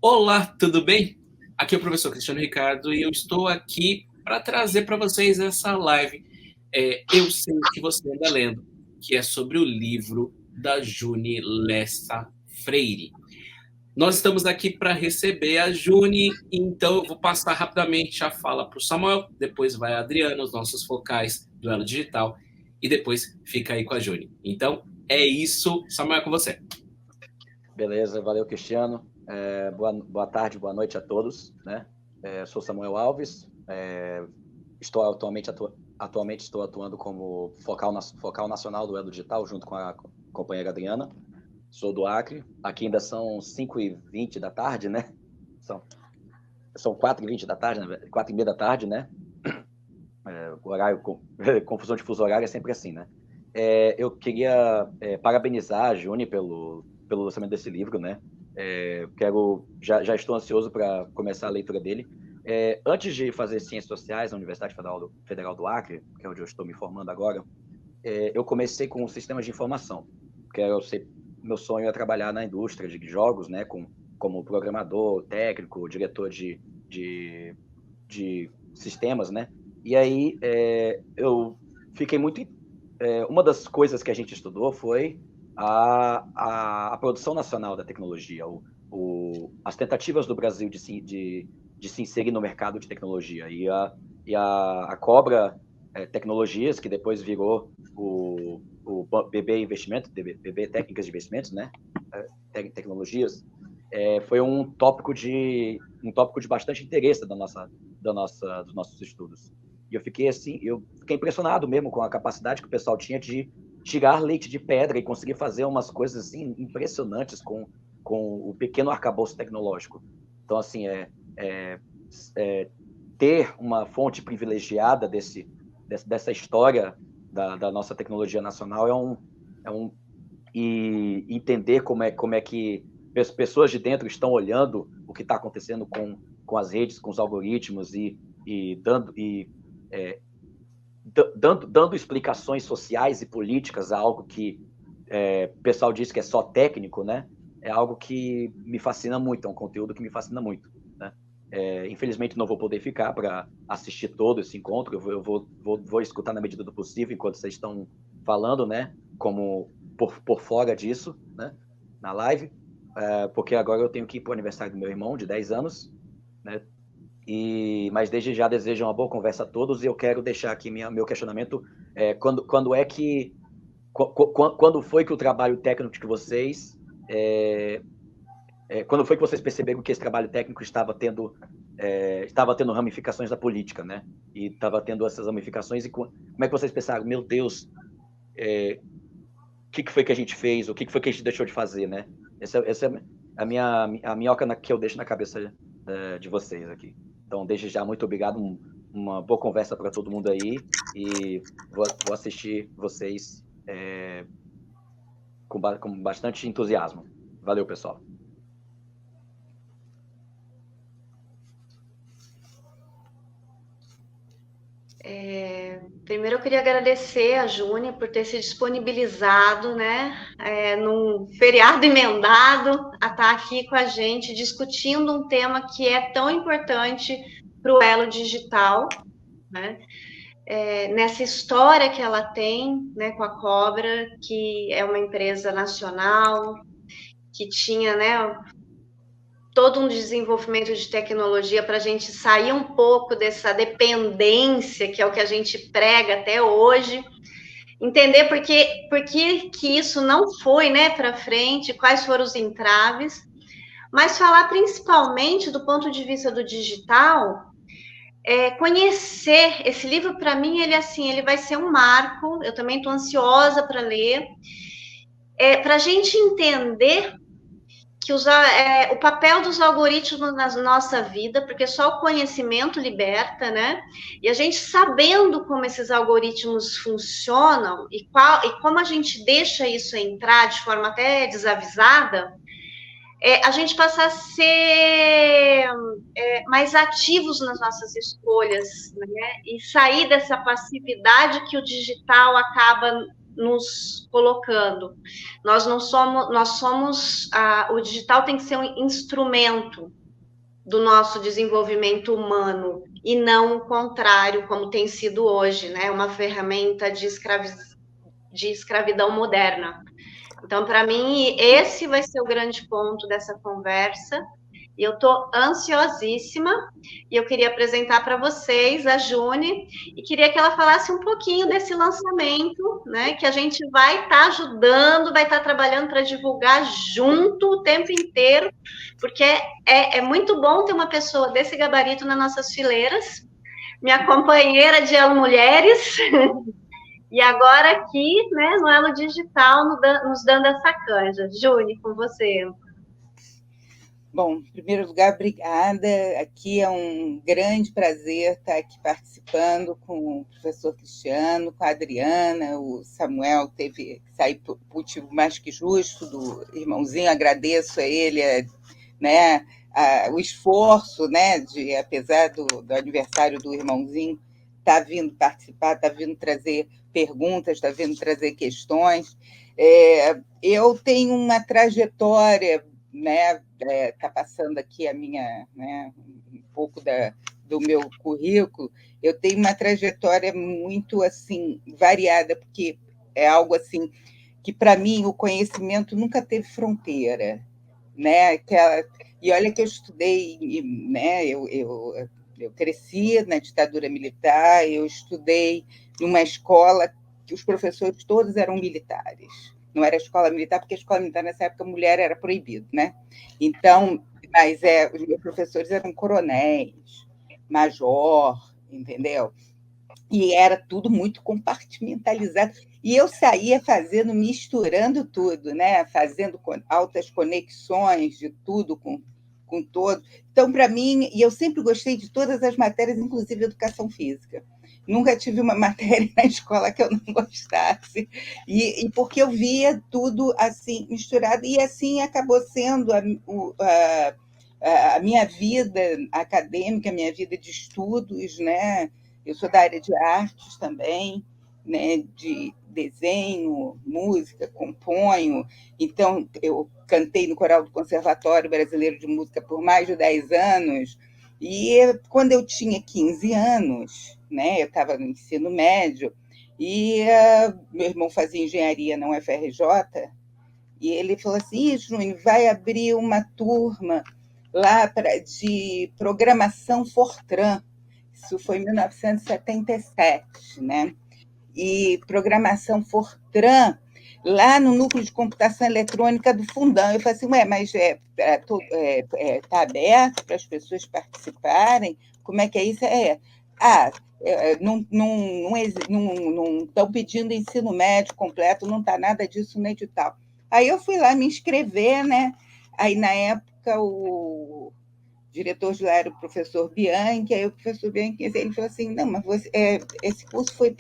Olá, tudo bem? Aqui é o professor Cristiano Ricardo e eu estou aqui para trazer para vocês essa live. Eu sei que você anda lendo, que é sobre o livro da Juni Lessa Freire. Nós estamos aqui para receber a Juni, então eu vou passar rapidamente a fala para o Samuel, depois vai a Adriana, os nossos focais do Elo Digital, e depois fica aí com a Juni. Então, é isso. Samuel, é com você. Beleza, valeu, Cristiano. Boa tarde, boa noite a todos, né? Sou Samuel Alves, estou atualmente estou atuando como focal nacional do Elo Digital, junto com a companheira Adriana. Sou do Acre, aqui ainda são 5h20 da tarde, né? São 4h20 da tarde, 4h30 da tarde, né? O horário, confusão de fuso horário é sempre assim, né? Eu queria parabenizar a Juni pelo lançamento desse livro, né? Já estou ansioso para começar a leitura dele. Antes de fazer Ciências Sociais na Universidade Federal do Acre, que é onde eu estou me formando agora, eu comecei com sistemas de informação, porque meu sonho é trabalhar na indústria de jogos, né? Como programador, técnico, diretor de sistemas, né? E aí eu fiquei muito... uma das coisas que a gente estudou foi a produção nacional da tecnologia, as tentativas do Brasil de se inserir no mercado de tecnologia. E a Cobra Tecnologias, que depois virou o BB Investimento, BB Técnicas de Investimentos, né? Tecnologias, foi um tópico de bastante interesse dos nossos estudos. E eu fiquei impressionado mesmo com a capacidade que o pessoal tinha de tirar leite de pedra e conseguir fazer umas coisas assim impressionantes com o pequeno arcabouço tecnológico. Então, assim, ter uma fonte privilegiada dessa história da nossa tecnologia nacional e entender como é que pessoas de dentro estão olhando o que está acontecendo com as redes, com os algoritmos e dando explicações sociais e políticas a algo que o pessoal diz que é só técnico, né? É algo que me fascina muito, é um conteúdo que me fascina muito, né? Infelizmente não vou poder ficar para assistir todo esse encontro, eu vou escutar na medida do possível enquanto vocês estão falando, né? Como por fora disso, né? Na live, porque agora eu tenho que ir para o aniversário do meu irmão, de 10 anos, né? Mas desde já desejo uma boa conversa a todos e eu quero deixar aqui meu questionamento. Quando foi que o trabalho técnico de vocês... quando foi que vocês perceberam que esse trabalho técnico estava tendo ramificações da política, né? E estava tendo essas ramificações, e como é que vocês pensaram, meu Deus, o que foi que a gente fez, o que foi que a gente deixou de fazer, né? Essa é a minhoca que eu deixo na cabeça de vocês aqui. Então, desde já, muito obrigado, uma boa conversa para todo mundo aí, e vou assistir vocês com bastante entusiasmo. Valeu, pessoal. Primeiro eu queria agradecer a Juni por ter se disponibilizado, né, num feriado emendado, a estar aqui com a gente discutindo um tema que é tão importante para o Elo Digital, né? Nessa história que ela tem, né, com a Cobra, que é uma empresa nacional, que tinha, né, todo um desenvolvimento de tecnologia para a gente sair um pouco dessa dependência, que é o que a gente prega até hoje, entender por que isso não foi, né, para frente, quais foram os entraves, mas falar principalmente do ponto de vista do digital, conhecer esse livro. Para mim, ele vai ser um marco. Eu também estou ansiosa para ler, para a gente entender que o papel dos algoritmos na nossa vida, porque só o conhecimento liberta, né? E a gente sabendo como esses algoritmos funcionam e como a gente deixa isso entrar de forma até desavisada, a gente passa a ser mais ativos nas nossas escolhas, né? E sair dessa passividade que o digital acaba nos colocando. Nós não somos, o digital tem que ser um instrumento do nosso desenvolvimento humano e não o contrário, como tem sido hoje, né? Uma ferramenta de escravidão moderna. Então, para mim, esse vai ser o grande ponto dessa conversa. E eu estou ansiosíssima e eu queria apresentar para vocês a June e queria que ela falasse um pouquinho desse lançamento, né? Que a gente vai estar ajudando, vai estar trabalhando para divulgar junto o tempo inteiro, porque é muito bom ter uma pessoa desse gabarito nas nossas fileiras, minha companheira de Elo Mulheres, e agora aqui, né, no Elo Digital, nos dando essa canja. June, com você. Bom, em primeiro lugar, obrigada. Aqui é um grande prazer estar aqui participando com o professor Cristiano, com a Adriana. O Samuel teve que sair por motivo mais que justo do irmãozinho. Agradeço a ele, né, o esforço, né, de, apesar do aniversário do irmãozinho, estar vindo participar, estar vindo trazer perguntas, estar vindo trazer questões. Eu tenho uma trajetória, né, está passando aqui a minha, né, um pouco do meu currículo. Eu tenho uma trajetória muito assim variada, porque é algo assim que para mim o conhecimento nunca teve fronteira, né? E olha que eu estudei, né? Eu cresci na ditadura militar, eu estudei numa escola que os professores todos eram militares. Não era escola militar, porque a escola militar, nessa época, mulher era proibido, né? Então, mas os meus professores eram coronéis, major, entendeu? E era tudo muito compartimentalizado. E eu saía fazendo, misturando tudo, né? Fazendo altas conexões de tudo com todo. Então, para mim, e eu sempre gostei de todas as matérias, inclusive educação física. Nunca tive uma matéria na escola que eu não gostasse, e porque eu via tudo assim misturado, e assim acabou sendo a minha vida acadêmica, a minha vida de estudos, né? Eu sou da área de artes também, né? De desenho, música, componho. Então, eu cantei no coral do Conservatório Brasileiro de Música por mais de 10 anos, e quando eu tinha 15 anos, né, eu estava no ensino médio, e meu irmão fazia engenharia na UFRJ, e ele falou assim: Júnior, vai abrir uma turma lá de programação Fortran. Isso foi em 1977, né? E programação Fortran, lá no núcleo de computação eletrônica do Fundão. Eu falei assim, mas está aberto para as pessoas participarem? Como é que é isso? Não estão pedindo ensino médio completo, não está nada disso nem de tal. Aí eu fui lá me inscrever, né? Aí, na época, o diretor de lá era o professor Bianchi, aí o professor Bianchi ele falou assim, não, mas esse curso foi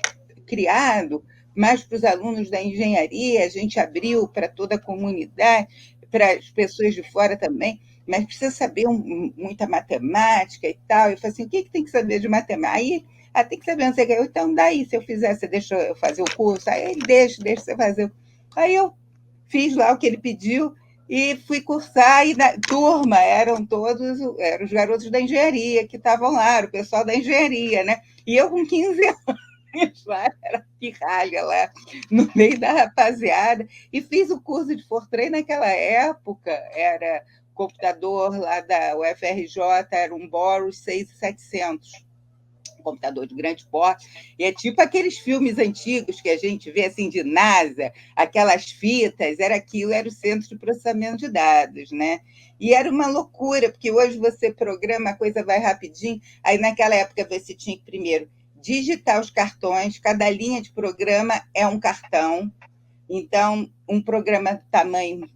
criado mais para os alunos da engenharia, a gente abriu para toda a comunidade, para as pessoas de fora também, mas precisa saber muita matemática e tal. Eu falei assim, o que tem que saber de matemática? Aí, tem que saber, não sei o que. Então, daí, se eu fizer, você deixa eu fazer o curso? Aí ele deixa você fazer. Aí eu fiz lá o que ele pediu e fui cursar, e na turma eram os garotos da engenharia que estavam lá, era o pessoal da engenharia, né? E eu com 15 anos lá, era pirralha lá, no meio da rapaziada, e fiz o curso de Fortran naquela época, era computador lá da UFRJ, era um Boros 6700, computador de grande porte, e é tipo aqueles filmes antigos que a gente vê assim de NASA, aquelas fitas, era o centro de processamento de dados, né? E era uma loucura, porque hoje você programa, a coisa vai rapidinho, aí naquela época você tinha que primeiro digitar os cartões, cada linha de programa é um cartão, então um programa de tamanho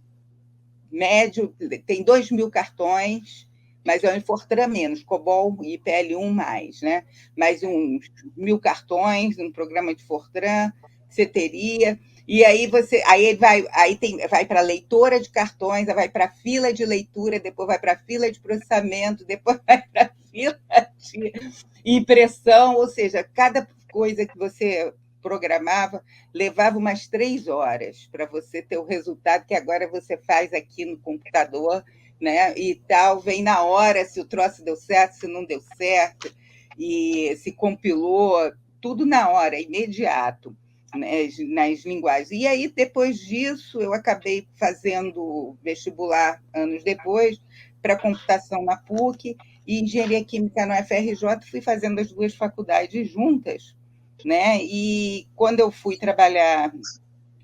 médio tem 2.000 cartões, mas é um Fortran menos, COBOL e IPL1 mais, né? Mais uns 1.000 cartões, um programa de Fortran, você teria, e aí vai para a leitora de cartões, vai para a fila de leitura, depois vai para a fila de processamento, depois vai para a fila de impressão, ou seja, cada coisa que você programava, levava umas 3 horas para você ter o resultado que agora você faz aqui no computador, né? E tal, vem na hora se o troço deu certo, se não deu certo, e se compilou, tudo na hora, imediato, né, nas linguagens. E aí, depois disso, eu acabei fazendo vestibular anos depois para computação na PUC e engenharia química no FRJ, fui fazendo as duas faculdades juntas, né? E quando eu fui trabalhar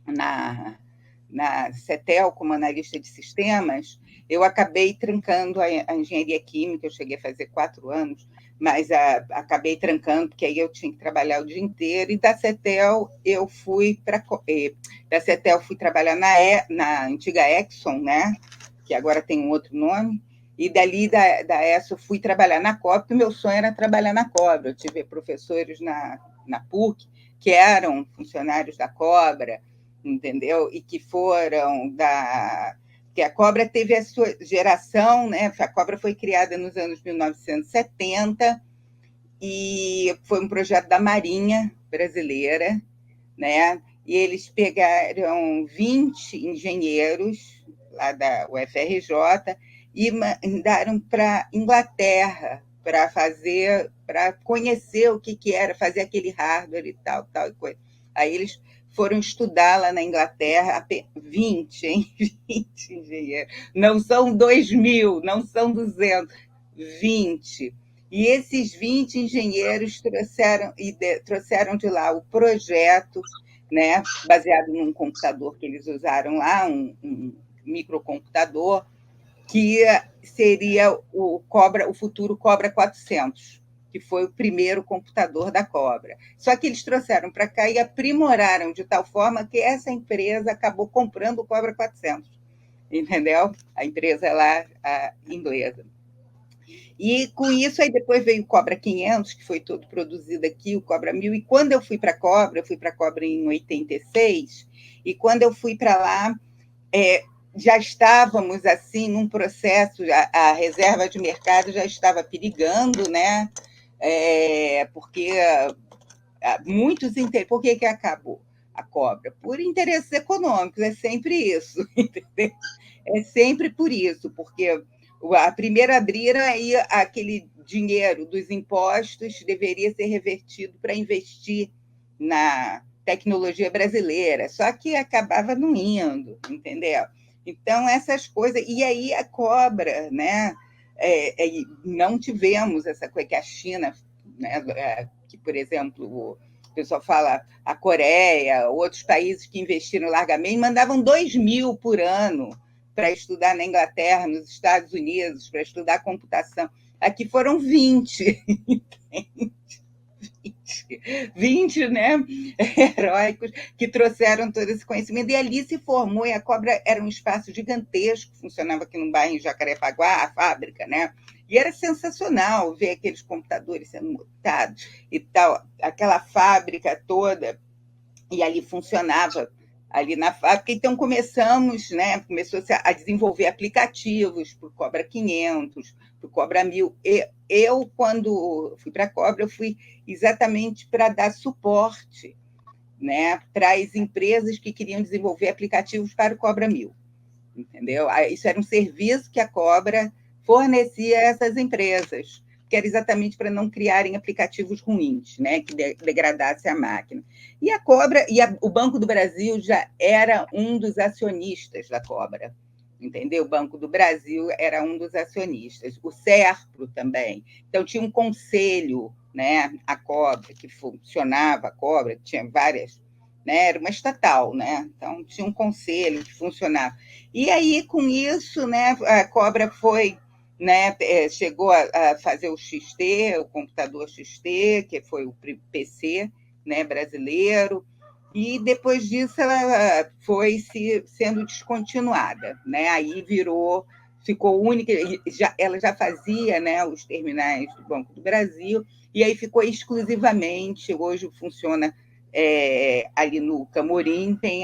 na CETEL como analista de sistemas, eu acabei trancando a engenharia química, eu cheguei a fazer 4 anos, mas acabei trancando, porque aí eu tinha que trabalhar o dia inteiro, e da CETEL eu fui trabalhar na antiga Exxon, né? Que agora tem um outro nome, e dali da ESSO eu fui trabalhar na Cobra, porque o meu sonho era trabalhar na Cobra. Eu tive professores na PUC que eram funcionários da Cobra, entendeu? E que foram que a Cobra teve a sua geração, né? A Cobra foi criada nos anos 1970 e foi um projeto da Marinha Brasileira, né? E eles pegaram 20 engenheiros lá da UFRJ e mandaram para Inglaterra para conhecer o que era fazer aquele hardware e tal e coisa. Aí eles foram estudar lá na Inglaterra, 20, hein? 20 engenheiros. Não são 2.000, não são 200, 20. E esses 20 engenheiros trouxeram de lá o projeto, né, baseado num computador que eles usaram lá, um microcomputador, que seria o futuro Cobra 400, que foi o primeiro computador da Cobra. Só que eles trouxeram para cá e aprimoraram de tal forma que essa empresa acabou comprando o Cobra 400, entendeu? A empresa lá, a inglesa. E com isso, aí depois veio o Cobra 500, que foi todo produzido aqui, o Cobra 1000. E quando eu fui para a Cobra em 86, e quando eu fui para lá, já estávamos assim num processo, a reserva de mercado já estava perigando, né? Porque muitos interesses. Por que acabou a Cobra? Por interesses econômicos, é sempre isso, entendeu? É sempre por isso, porque a primeira abrir, aí aquele dinheiro dos impostos deveria ser revertido para investir na tecnologia brasileira, só que acabava não indo, entendeu? Então, essas coisas. E aí a Cobra, né? Não tivemos essa coisa que a China, né, que, por exemplo, o pessoal fala a Coreia, outros países que investiram largamente, mandavam 2.000 por ano para estudar na Inglaterra, nos Estados Unidos, para estudar computação. Aqui foram 20, entende? 20, né, heróicos que trouxeram todo esse conhecimento. E ali se formou, e a Cobra era um espaço gigantesco, funcionava aqui no bairro em Jacarepaguá, a fábrica, né? E era sensacional ver aqueles computadores sendo montados e tal, aquela fábrica toda, e ali funcionava ali na fábrica. Então começou a desenvolver aplicativos para o Cobra 500, para o Cobra 1000. Eu, quando fui para a Cobra, eu fui exatamente para dar suporte, né, para as empresas que queriam desenvolver aplicativos para o Cobra 1000, entendeu? Isso era um serviço que a Cobra fornecia a essas empresas, que era exatamente para não criarem aplicativos ruins, né, que degradasse a máquina. E a Cobra, o Banco do Brasil já era um dos acionistas da Cobra, entendeu? O Banco do Brasil era um dos acionistas, o Serpro também. Então, tinha um conselho, né, a Cobra, que funcionava, a Cobra, que tinha várias, né, era uma estatal, né? Então, tinha um conselho que funcionava. E aí, com isso, né, a Cobra foi, né, chegou a fazer o XT, o computador XT, que foi o PC, né, brasileiro, e depois disso ela foi sendo descontinuada, né? Aí ficou única, ela já fazia, né, os terminais do Banco do Brasil, e aí ficou exclusivamente, hoje funciona ali no Camorim, tem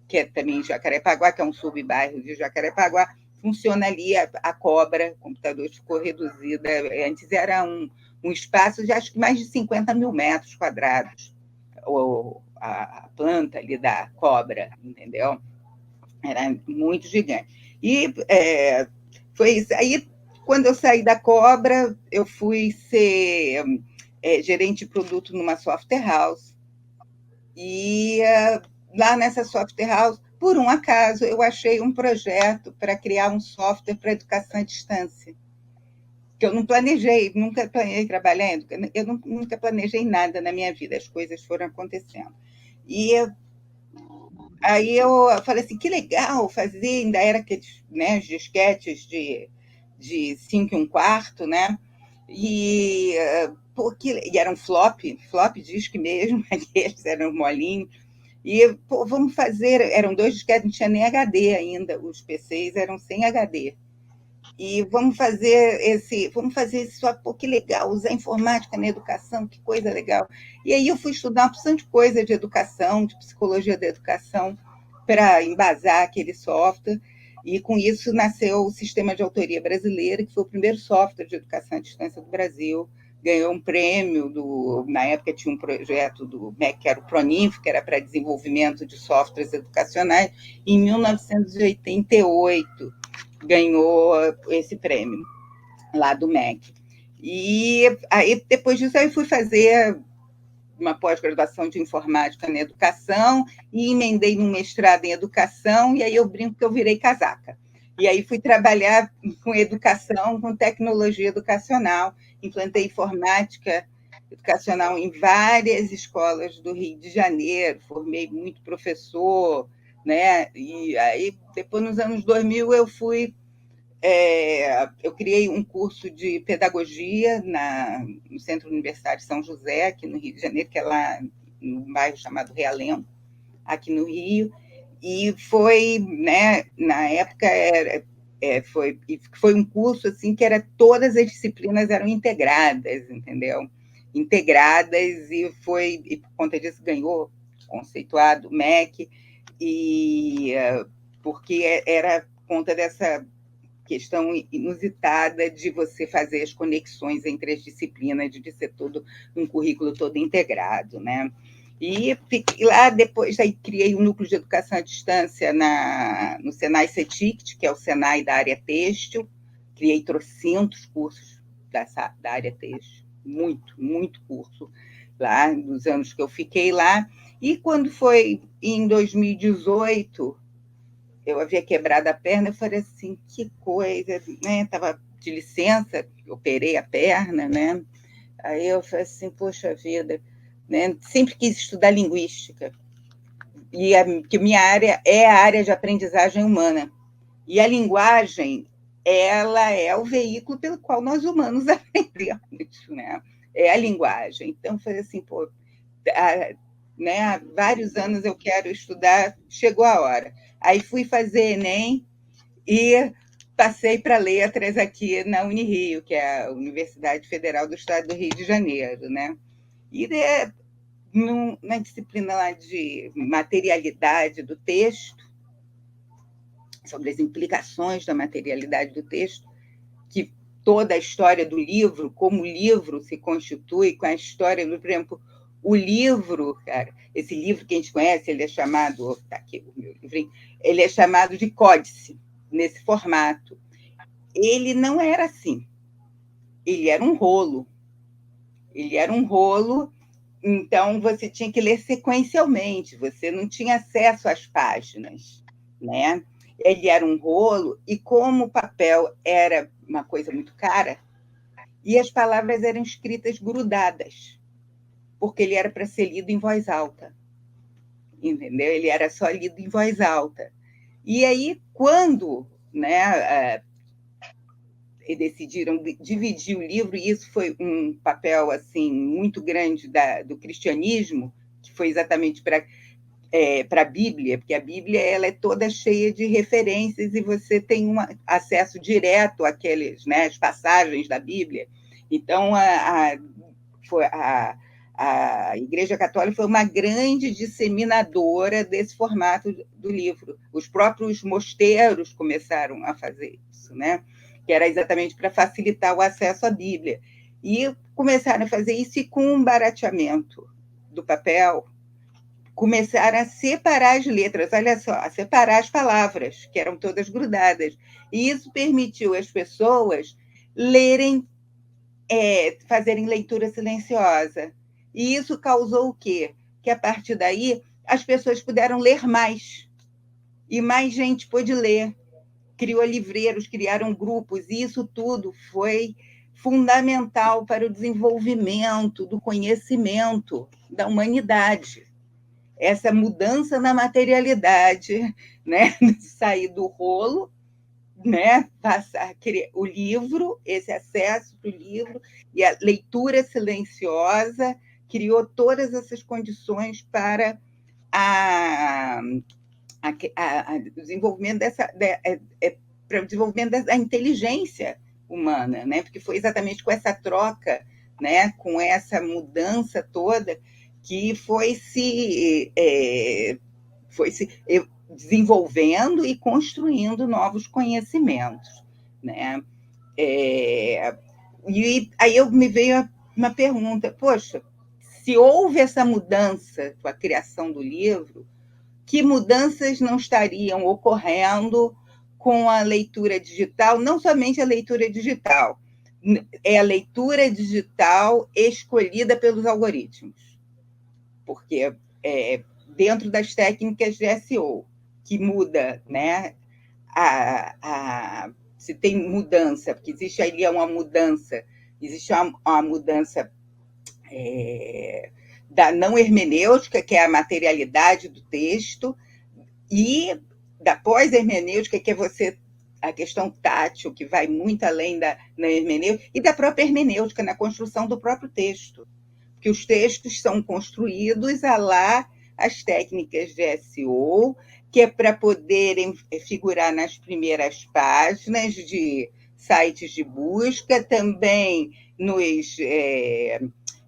que é também Jacarepaguá, que é um subbairro de Jacarepaguá, funciona ali a Cobra, o computador ficou reduzida, antes era um espaço de acho que mais de 50 mil metros quadrados, a planta ali da cobra, entendeu? Era muito gigante. E foi isso. Aí, quando eu saí da cobra, eu fui ser gerente de produto numa software house. E lá nessa software house, por um acaso, eu achei um projeto para criar um software para educação à distância, que eu não planejei, nunca planejei trabalhar, eu nunca planejei nada na minha vida, as coisas foram acontecendo. E aí eu falei assim, que legal fazer, ainda era aqueles, né, disquetes de 5 1/4, né? E, e era um flop disk mesmo, aqueles eram molinhos. E, vamos fazer, eram 2 disquetes, não tinha nem HD ainda, os PCs eram sem HD. E vamos fazer isso, pô, que legal, usar informática na educação, que coisa legal. E aí eu fui estudar uma porção de coisa de educação, de psicologia da educação, para embasar aquele software, e com isso nasceu o Sistema de Autoria Brasileiro, que foi o primeiro software de educação à distância do Brasil, ganhou um prêmio, na época tinha um projeto do MEC, que era o PRONINF, que era para desenvolvimento de softwares educacionais, em 1988 ganhou esse prêmio lá do MEC. E aí, depois disso, eu fui fazer uma pós-graduação de informática na educação e emendei num mestrado em educação, e aí eu brinco que eu virei casaca. E aí fui trabalhar com educação, com tecnologia educacional, implantei informática educacional em várias escolas do Rio de Janeiro, formei muito professor, né? E aí, depois, nos anos 2000, eu criei um curso de pedagogia no Centro Universitário São José, aqui no Rio de Janeiro, que é lá no bairro chamado Realengo, aqui no Rio, e foi, né, na época, foi um curso assim, que todas as disciplinas eram integradas, entendeu? Integradas, e por conta disso ganhou conceituado MEC, porque era por conta dessa questão inusitada de você fazer as conexões entre as disciplinas, de ser todo um currículo todo integrado, né? E fiquei lá, depois aí criei um núcleo de educação à distância no Senai CETICT, que é o Senai da área têxtil, criei trocentos cursos da área têxtil, muito curso lá, nos anos que eu fiquei lá, e quando foi em 2018, eu havia quebrado a perna, eu falei assim, que coisa, né? Estava de licença, operei a perna, né? Aí eu falei assim, poxa vida, né? Sempre quis estudar linguística, que minha área é a área de aprendizagem humana. E a linguagem, ela é o veículo pelo qual nós humanos aprendemos, né? É a linguagem. Então, eu falei assim, pô, né, há vários anos eu quero estudar, chegou a hora. Aí fui fazer Enem e passei para letras aqui na Unirio, que é a Universidade Federal do Estado do Rio de Janeiro, né? E na disciplina lá de materialidade do texto, sobre as implicações da materialidade do texto, que toda a história do livro, como o livro se constitui, com a história do, por exemplo, o livro, cara, esse livro que a gente conhece, ele é chamado, tá aqui o meu livrinho, ele é chamado de códice, nesse formato. Ele não era assim. Ele era um rolo. Então você tinha que ler sequencialmente, você não tinha acesso às páginas, né? Ele era um rolo, e como o papel era uma coisa muito cara, e as palavras eram escritas grudadas, porque ele era para ser lido em voz alta, entendeu? Ele era só lido em voz alta. E aí, quando, né, decidiram dividir o livro, e isso foi um papel assim muito grande do cristianismo, que foi exatamente para a Bíblia, porque a Bíblia ela é toda cheia de referências e você tem acesso direto àqueles, né, as passagens da Bíblia. Então, a Igreja Católica foi uma grande disseminadora desse formato do livro. Os próprios mosteiros começaram a fazer isso, né? Que era exatamente para facilitar o acesso à Bíblia. E começaram a fazer isso, e com um barateamento do papel, começaram a separar as letras, olha só, a separar as palavras, que eram todas grudadas. E isso permitiu às pessoas lerem, fazerem leitura silenciosa. E isso causou o quê? Que, a partir daí, as pessoas puderam ler mais. E mais gente pôde ler. Criou livreiros, criaram grupos, e isso tudo foi fundamental para o desenvolvimento do conhecimento da humanidade. Essa mudança na materialidade, né? Sair do rolo, né? Passar o livro, esse acesso para o livro, e a leitura silenciosa criou todas essas condições para o desenvolvimento para o desenvolvimento da inteligência humana, né? Porque foi exatamente com essa troca, né? Com essa mudança toda que foi se desenvolvendo e construindo novos conhecimentos, né? E aí me veio uma pergunta: poxa, se houve essa mudança com a criação do livro, que mudanças não estariam ocorrendo com a leitura digital? Não somente a leitura digital, é a leitura digital escolhida pelos algoritmos, porque dentro das técnicas de SEO, que muda, né? Se tem mudança, porque existe ali uma mudança, existe uma mudança da não hermenêutica, que é a materialidade do texto, e da pós-hermenêutica, que é a questão tátil, que vai muito além da hermenêutica, e da própria hermenêutica, na construção do próprio texto. Porque os textos são construídos lá as técnicas de SEO, que é para poderem figurar nas primeiras páginas de sites de busca, também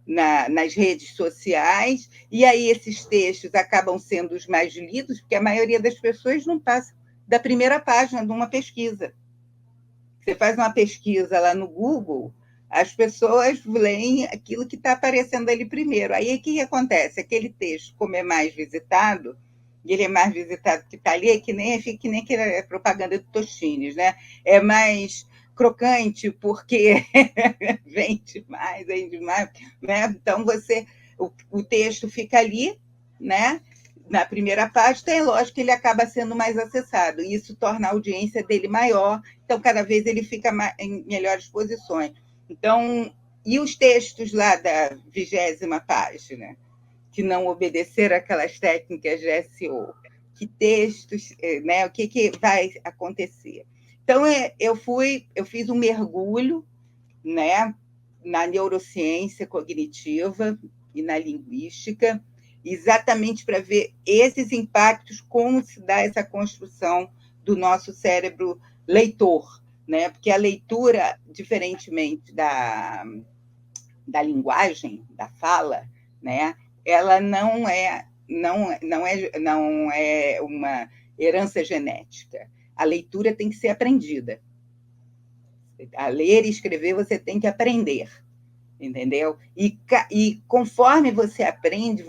nas redes sociais, e aí esses textos acabam sendo os mais lidos, porque a maioria das pessoas não passa da primeira página de uma pesquisa. Você faz uma pesquisa lá no Google, as pessoas leem aquilo que está aparecendo ali primeiro. Aí o que acontece? Aquele texto, como é mais visitado, e ele é mais visitado que está ali, é que nem aquela propaganda do Tostines, né? É mais crocante porque vende mais, né? Então o texto fica ali, né? Na primeira página, é lógico que ele acaba sendo mais acessado, e isso torna a audiência dele maior, então cada vez ele fica em melhores posições. Então, e os textos lá da 20ª página, que não obedeceram aquelas técnicas de SEO? Que textos, né? O que vai acontecer? Então, eu fiz um mergulho, né, na neurociência cognitiva e na linguística, exatamente para ver esses impactos, como se dá essa construção do nosso cérebro leitor, né? Porque a leitura, diferentemente da linguagem, da fala, né, ela não é uma herança genética. A leitura tem que ser aprendida. A ler e escrever você tem que aprender, entendeu? E conforme você aprende,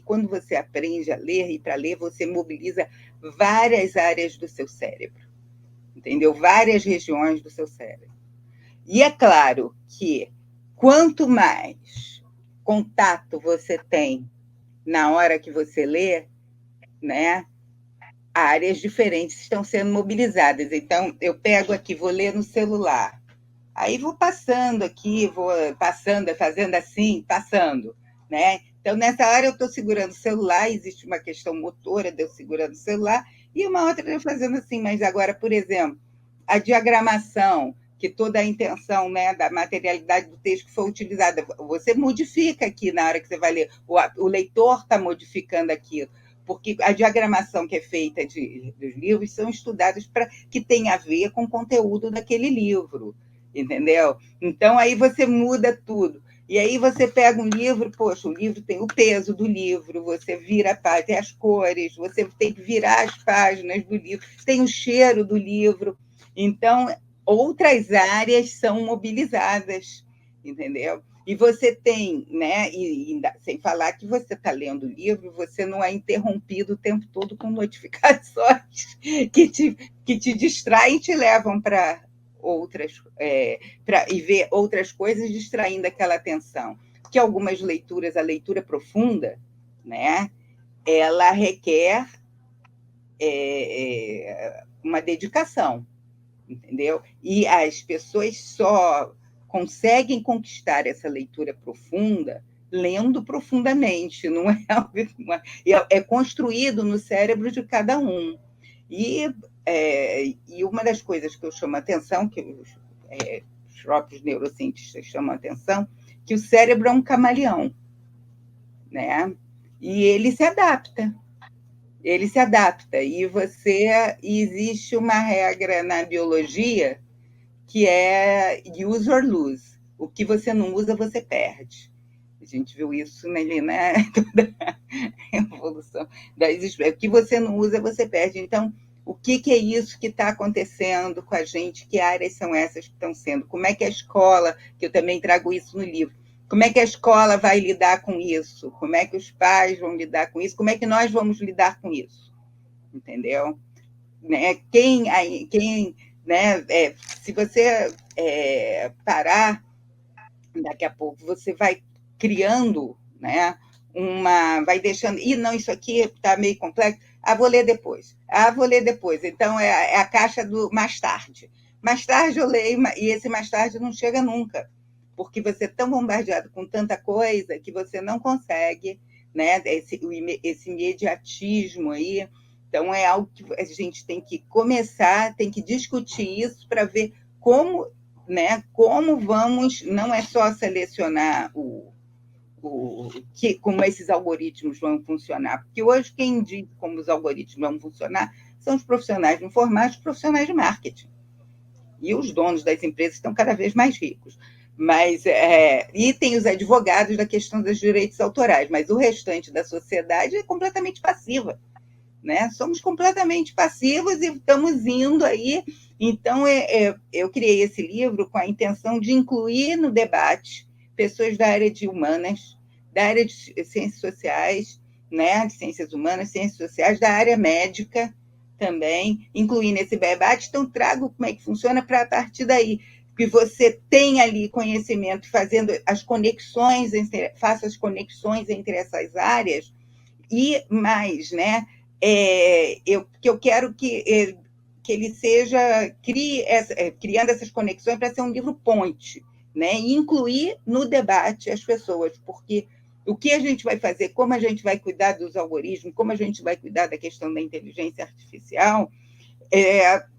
quando você aprende a ler e para ler, você mobiliza várias áreas do seu cérebro, entendeu? Várias regiões do seu cérebro. E é claro que quanto mais contato você tem na hora que você lê, né, áreas diferentes estão sendo mobilizadas. Então, eu pego aqui, vou ler no celular. Aí vou passando aqui, fazendo assim, passando, né? Então, nessa hora eu estou segurando o celular, existe uma questão motora de eu segurando o celular, e uma outra eu fazendo assim. Mas agora, por exemplo, a diagramação, que toda a intenção, né, da materialidade do texto que foi utilizada, você modifica aqui na hora que você vai ler, o leitor está modificando aquilo, porque a diagramação que é feita dos livros são estudados que tem a ver com o conteúdo daquele livro, entendeu? Então, aí você muda tudo. E aí você pega um livro, poxa, o livro tem o peso do livro, você vira a página, tem as cores, você tem que virar as páginas do livro, tem o cheiro do livro. Então, outras áreas são mobilizadas, entendeu? E você tem, né? E sem falar que você está lendo o livro, você não é interrompido o tempo todo com notificações que te distraem e te levam para outras, e ver outras coisas, distraindo aquela atenção. Porque algumas leituras, a leitura profunda, né? Ela requer uma dedicação, entendeu? E as pessoas só conseguem conquistar essa leitura profunda lendo profundamente, não é construído no cérebro de cada um. E uma das coisas que eu chamo a atenção, que os próprios neurocientistas chamam a atenção, que o cérebro é um camaleão, né? E ele se adapta. E existe uma regra na biologia que é use or lose. O que você não usa, você perde. A gente viu isso né, toda a evolução das espécies. O que você não usa, você perde. Então, o que é isso que está acontecendo com a gente? Que áreas são essas que estão sendo? Como é que a escola, que eu também trago isso no livro, como é que a escola vai lidar com isso? Como é que os pais vão lidar com isso? Como é que nós vamos lidar com isso? Entendeu? Né? Se você parar, daqui a pouco você vai criando, né? Vai deixando. Não, isso aqui está meio complexo. Vou ler depois. Vou ler depois. Então, é a caixa do mais tarde. Mais tarde eu leio, e esse mais tarde não chega nunca, porque você é tão bombardeado com tanta coisa que você não consegue, né? Esse imediatismo aí. Então, é algo que a gente tem que começar, tem que discutir isso para ver como, né, como vamos, não é só selecionar como esses algoritmos vão funcionar, porque hoje quem diz como os algoritmos vão funcionar são os profissionais de informática e os profissionais de marketing. E os donos das empresas estão cada vez mais ricos. E tem os advogados da questão dos direitos autorais, mas o restante da sociedade é completamente passiva. Né? Somos completamente passivos e estamos indo aí. Então, eu criei esse livro com a intenção de incluir no debate pessoas da área de humanas, da área de ciências sociais, né? De ciências humanas, ciências sociais, da área médica também, incluir nesse debate. Então, trago como é que funciona para, a partir daí, que você tem ali conhecimento, fazendo as conexões, faça as conexões entre essas áreas, e mais, né? Eu quero que ele criando essas conexões para ser um livro ponte, né? E incluir no debate as pessoas, porque o que a gente vai fazer, como a gente vai cuidar dos algoritmos, como a gente vai cuidar da questão da inteligência artificial,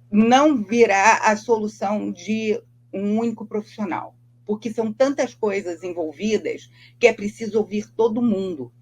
não virá a solução de um único profissional, porque são tantas coisas envolvidas que é preciso ouvir todo mundo,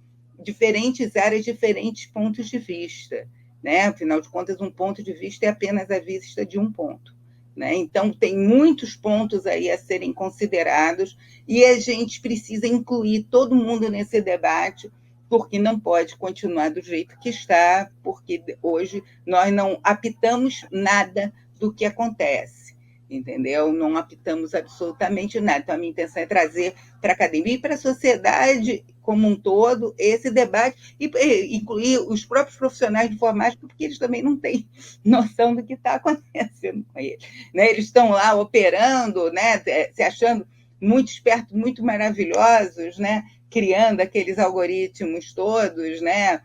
diferentes áreas, diferentes pontos de vista, né? Afinal de contas, um ponto de vista é apenas a vista de um ponto, né? Então, tem muitos pontos aí a serem considerados e a gente precisa incluir todo mundo nesse debate, porque não pode continuar do jeito que está, porque hoje nós não apitamos nada do que acontece, entendeu? Não apitamos absolutamente nada. Então, a minha intenção é trazer para a academia e para a sociedade como um todo esse debate e incluir os próprios profissionais de informática, porque eles também não têm noção do que está acontecendo com eles, né? Eles estão lá operando, né? Se achando muito espertos, muito maravilhosos, né? Criando aqueles algoritmos todos, né?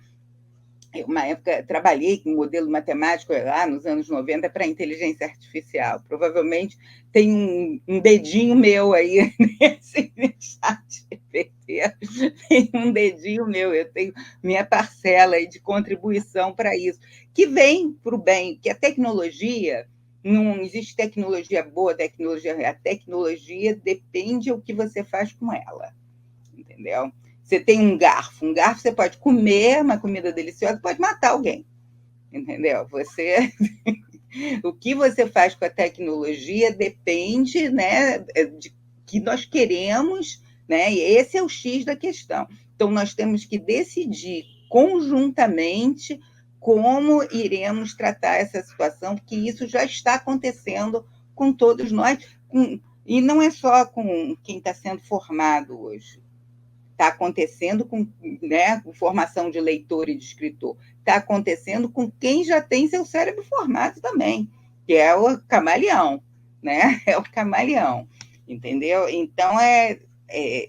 Uma época trabalhei com modelo matemático lá nos anos 90 para inteligência artificial. Provavelmente tem um dedinho meu aí nesse chat GPT. Tem um dedinho meu, eu tenho minha parcela aí de contribuição para isso, que vem para o bem, que a tecnologia, não existe tecnologia boa, a tecnologia depende do que você faz com ela, entendeu? Você tem um garfo você pode comer uma comida deliciosa, pode matar alguém, entendeu? O que você faz com a tecnologia depende, né, de que nós queremos, né? E esse é o X da questão. Então, nós temos que decidir conjuntamente como iremos tratar essa situação, porque isso já está acontecendo com todos nós, E não é só com quem está sendo formado hoje. Está acontecendo com, né, com formação de leitor e de escritor. Está acontecendo com quem já tem seu cérebro formado também, que é o camaleão, né? É o camaleão, entendeu? Então,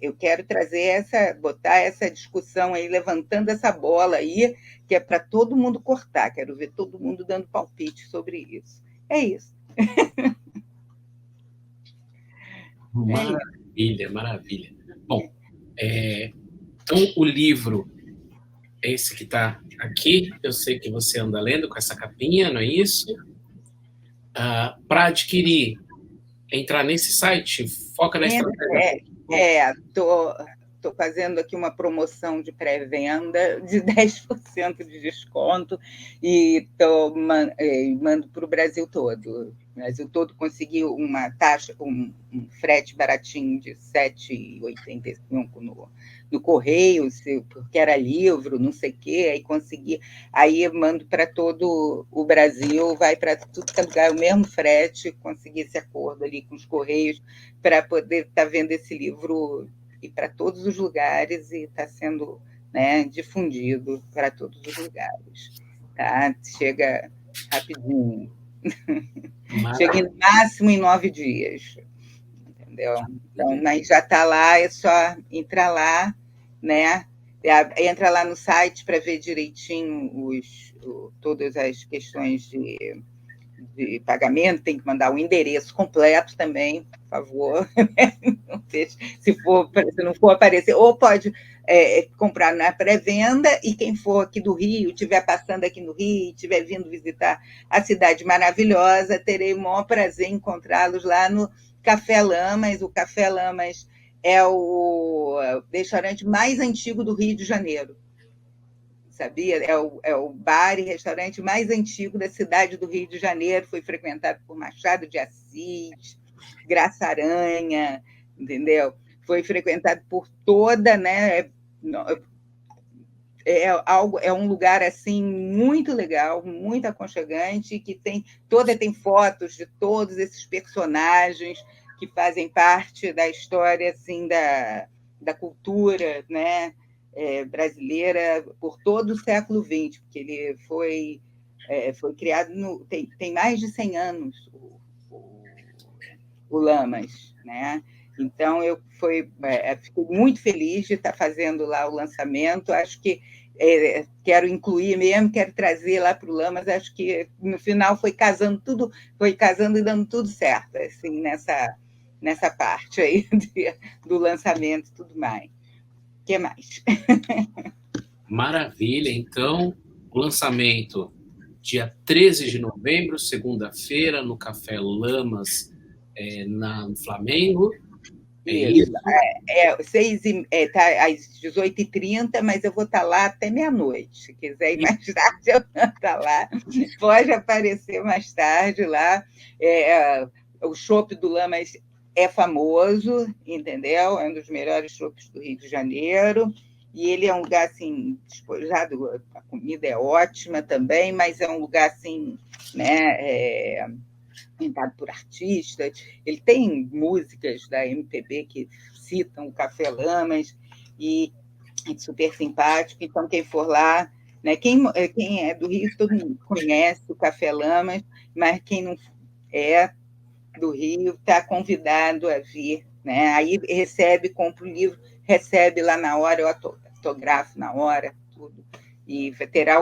eu quero trazer botar essa discussão aí, levantando essa bola aí, que é para todo mundo cortar. Quero ver todo mundo dando palpite sobre isso. É isso. Maravilha, maravilha. Bom, então o livro, esse que está aqui, eu sei que você anda lendo com essa capinha, não é isso? Para adquirir, entrar nesse site, foca na estratégia. Estou fazendo aqui uma promoção de pré-venda de 10% de desconto e mando para o Brasil todo. O Brasil todo conseguiu uma taxa, um frete baratinho de R$ 7,85 no correio, porque era livro, não sei o quê, aí consegui. Aí eu mando para todo o Brasil, vai para tudo que é lugar, o mesmo frete, consegui esse acordo ali com os Correios para poder estar vendo esse livro e para todos os lugares e está sendo, né, difundido para todos os lugares. Tá? Chega rapidinho. Chega no máximo em 9 dias. Entendeu? Então, mas já está lá, é só entrar lá, né? Entra lá no site para ver direitinho todas as questões de pagamento, tem que mandar o endereço completo também, por favor. Se não for aparecer, ou pode comprar na pré-venda, e quem for aqui do Rio, estiver passando aqui no Rio, estiver vindo visitar a cidade maravilhosa, terei o maior prazer em encontrá-los lá no Café Lamas. O Café Lamas é o restaurante mais antigo do Rio de Janeiro. Sabia? É o bar e restaurante mais antigo da cidade do Rio de Janeiro, foi frequentado por Machado de Assis, Graça Aranha, entendeu? Foi frequentado por toda, né? É um lugar assim muito legal, muito aconchegante, que tem fotos de todos esses personagens que fazem parte da história assim da cultura, né? Brasileira por todo o século XX, porque ele foi criado tem mais de 100 anos o Lamas, né? Então eu fiquei muito feliz de estar fazendo lá o lançamento. Acho que quero incluir mesmo, quero trazer lá para o Lamas. Acho que no final foi casando e dando tudo certo, assim, nessa parte aí do lançamento e tudo mais. O que mais? Maravilha. Então, o lançamento dia 13 de novembro, segunda-feira, no Café Lamas, no Flamengo. Isso. Tá às 18h30, mas eu vou estar lá até meia-noite. Se quiser ir mais tarde, eu vou estar lá. Pode aparecer mais tarde lá. O chopp do Lamas é famoso, entendeu? É um dos melhores chopps do Rio de Janeiro. E ele é um lugar assim, despojado, a comida é ótima também, mas é um lugar assim, né? Pintado por artistas. Ele tem músicas da MPB que citam o Café Lamas, e é super simpático. Então, quem for lá, né? Quem é do Rio, todo mundo conhece o Café Lamas, mas quem não é do Rio está convidado a vir, né? Aí compra o livro, recebe lá na hora, eu autografo na hora, tudo. E terá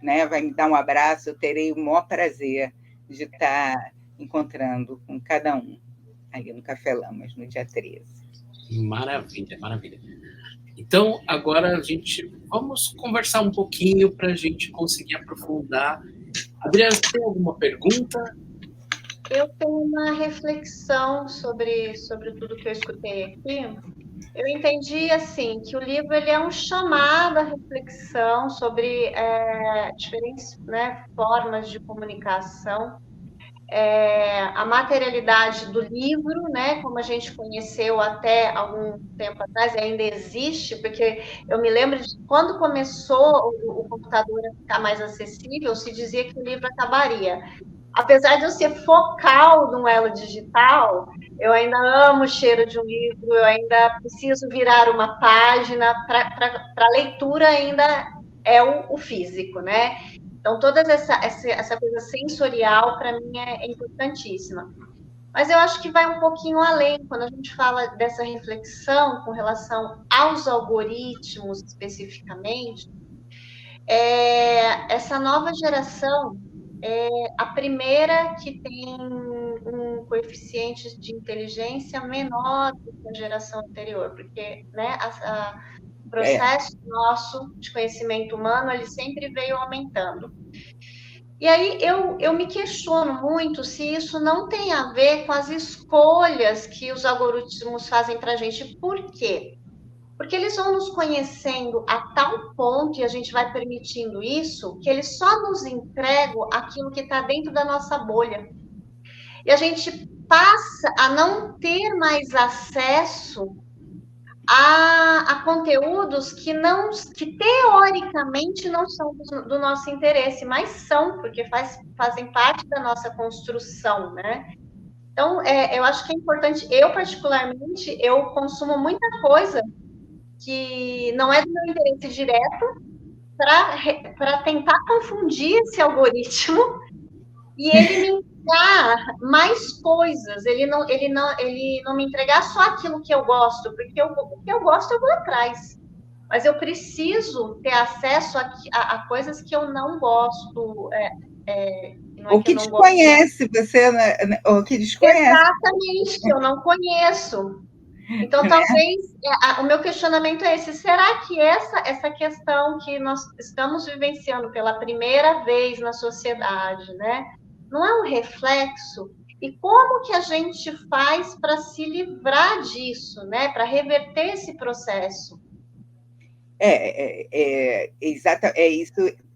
né? Vai me dar um abraço, eu terei o maior prazer de estar encontrando com cada um ali no Café Lamas, no dia 13. Maravilha, maravilha. Então, agora vamos conversar um pouquinho para a gente conseguir aprofundar. Adriana, tem alguma pergunta? Eu tenho uma reflexão sobre tudo que eu escutei aqui. Eu entendi assim que o livro ele é um chamado à reflexão sobre diferentes, né, formas de comunicação. A materialidade do livro, né, como a gente conheceu até algum tempo atrás, ainda existe, porque eu me lembro de quando começou o computador a ficar mais acessível, se dizia que o livro acabaria. apesar de eu ser focal no elo digital, eu ainda amo o cheiro de um livro, eu ainda preciso virar uma página, para leitura ainda é o físico, né? Então, toda essa coisa sensorial, para mim, é importantíssima. Mas eu acho que vai um pouquinho além, quando a gente fala dessa reflexão com relação aos algoritmos especificamente, essa nova geração é a primeira que tem um coeficiente de inteligência menor do que a geração anterior, porque, né, o processo nosso de conhecimento humano, ele sempre veio aumentando. E aí eu me questiono muito se isso não tem a ver com as escolhas que os algoritmos fazem para a gente. Por quê? Porque eles vão nos conhecendo a tal ponto, e a gente vai permitindo isso, que eles só nos entregam aquilo que está dentro da nossa bolha. E a gente passa a não ter mais acesso a conteúdos que teoricamente não são do nosso interesse, mas são, porque fazem parte da nossa construção, né? Então, eu acho que é importante, eu particularmente, eu consumo muita coisa que não é do meu interesse direto para tentar confundir esse algoritmo e ele me entregar mais coisas, ele não me entregar só aquilo que eu gosto, porque o que eu gosto eu vou atrás. Mas eu preciso ter acesso a coisas que eu não gosto. Ou que desconhece, você, ou que desconhece. Exatamente, que eu não conheço. Então, talvez o meu questionamento é esse: será que essa questão que nós estamos vivenciando pela primeira vez na sociedade, né, não é um reflexo? E como que a gente faz para se livrar disso, né, para reverter esse processo? É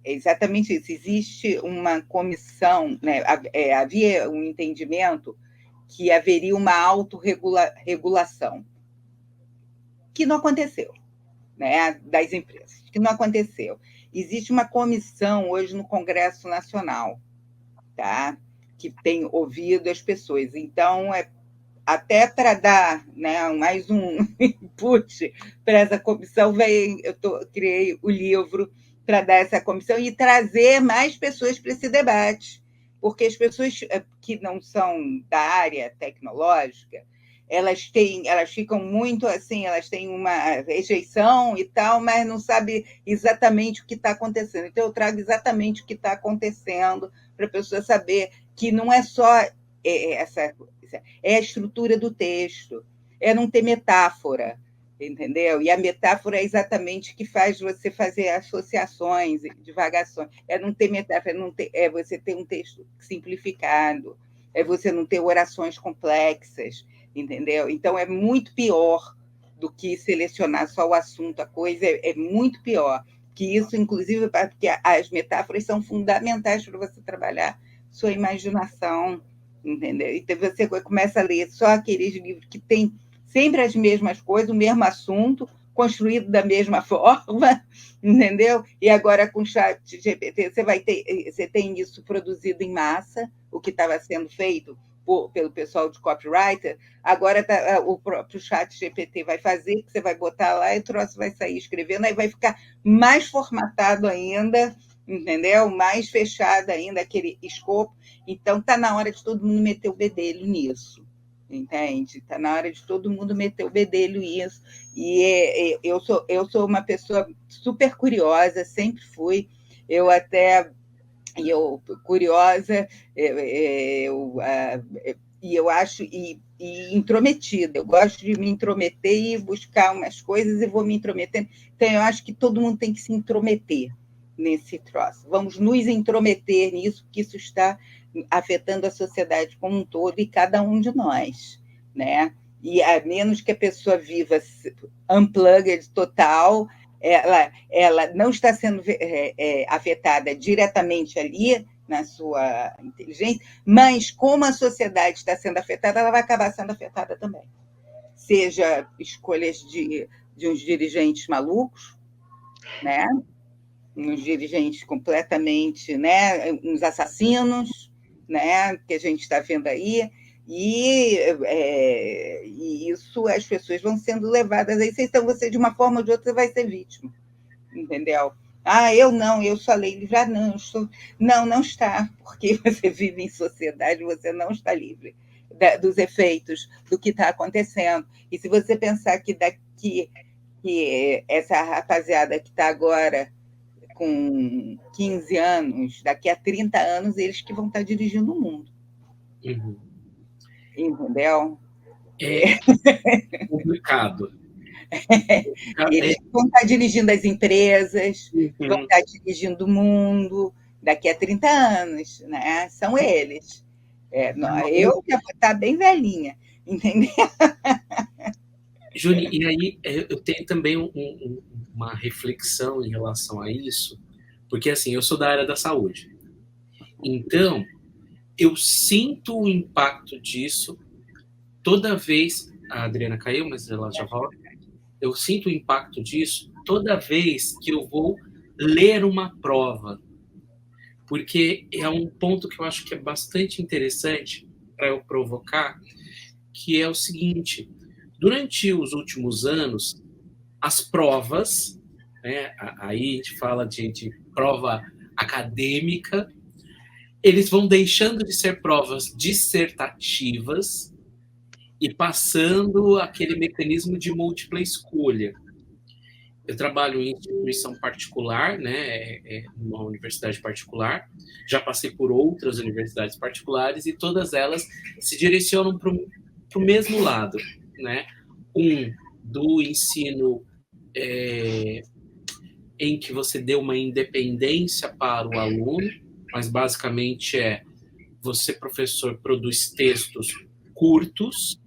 exatamente isso. Existe uma comissão, né, havia um entendimento que haveria uma autorregulação, que não aconteceu, né, das empresas, que não aconteceu. Existe uma comissão hoje no Congresso Nacional, tá, que tem ouvido as pessoas. Então, até para dar, né, mais um input para essa comissão, criei o livro para dar essa comissão e trazer mais pessoas para esse debate, porque as pessoas que não são da área tecnológica, elas ficam muito assim, elas têm uma rejeição e tal, mas não sabem exatamente o que está acontecendo. Então, eu trago exatamente o que está acontecendo para a pessoa saber que não é só é a estrutura do texto, é não ter metáfora, entendeu? E a metáfora é exatamente o que faz você fazer associações, divagações. É não ter metáfora, é você ter um texto simplificado, é você não ter orações complexas, entendeu? Então, é muito pior do que selecionar só o assunto, a coisa é muito pior. Que isso, inclusive, porque as metáforas são fundamentais para você trabalhar sua imaginação, entendeu? Então, você começa a ler só aqueles livros que têm sempre as mesmas coisas, o mesmo assunto, construído da mesma forma, entendeu? E agora com o ChatGPT você tem isso produzido em massa, o que estava sendo feito pelo pessoal de copywriter, agora o próprio ChatGPT vai fazer, que você vai botar lá e o troço vai sair escrevendo, aí vai ficar mais formatado ainda, entendeu? Mais fechado ainda aquele escopo. Então, está na hora de todo mundo meter o bedelho nisso, entende? Está na hora de todo mundo meter o bedelho nisso. E eu sou uma pessoa super curiosa, sempre fui. Curiosa, e eu acho, e intrometida. Eu gosto de me intrometer e buscar umas coisas e vou me intrometendo. Então, eu acho que todo mundo tem que se intrometer nesse troço. Vamos nos intrometer nisso, porque isso está afetando a sociedade como um todo e cada um de nós, né? E a menos que a pessoa viva unplugged total, ela não está sendo afetada diretamente ali na sua inteligência, mas como a sociedade está sendo afetada, ela vai acabar sendo afetada também. Seja escolhas de uns dirigentes malucos, né? Uns dirigentes completamente, né? Uns assassinos, né, que a gente está vendo aí, e isso as pessoas vão sendo levadas a isso, então você, de uma forma ou de outra, vai ser vítima, entendeu? Eu sou a lei livre. Não está, porque você vive em sociedade, você não está livre dos efeitos do que está acontecendo. E se você pensar que essa rapaziada que está agora com 15 anos, daqui a 30 anos, eles que vão estar dirigindo o mundo. Uhum. Entendeu? É complicado. Eles vão estar dirigindo as empresas, vão estar dirigindo o mundo daqui a 30 anos, né? São eles. Eu já vou estar bem velhinha, entendeu? Juni, e aí eu tenho também uma reflexão em relação a isso, porque assim, eu sou da área da saúde. Então, eu sinto o impacto disso toda vez. A Adriana caiu, mas ela já volta. Eu sinto o impacto disso toda vez que eu vou ler uma prova, porque é um ponto que eu acho que é bastante interessante para eu provocar, que é o seguinte: durante os últimos anos, as provas, né, aí a gente fala de prova acadêmica, eles vão deixando de ser provas dissertativas e passando aquele mecanismo de múltipla escolha. Eu trabalho em instituição particular, né, numa universidade particular, já passei por outras universidades particulares e todas elas se direcionam para o mesmo lado, né? Do ensino em que você dê uma independência para o aluno, mas basicamente você, professor, produz textos curtos,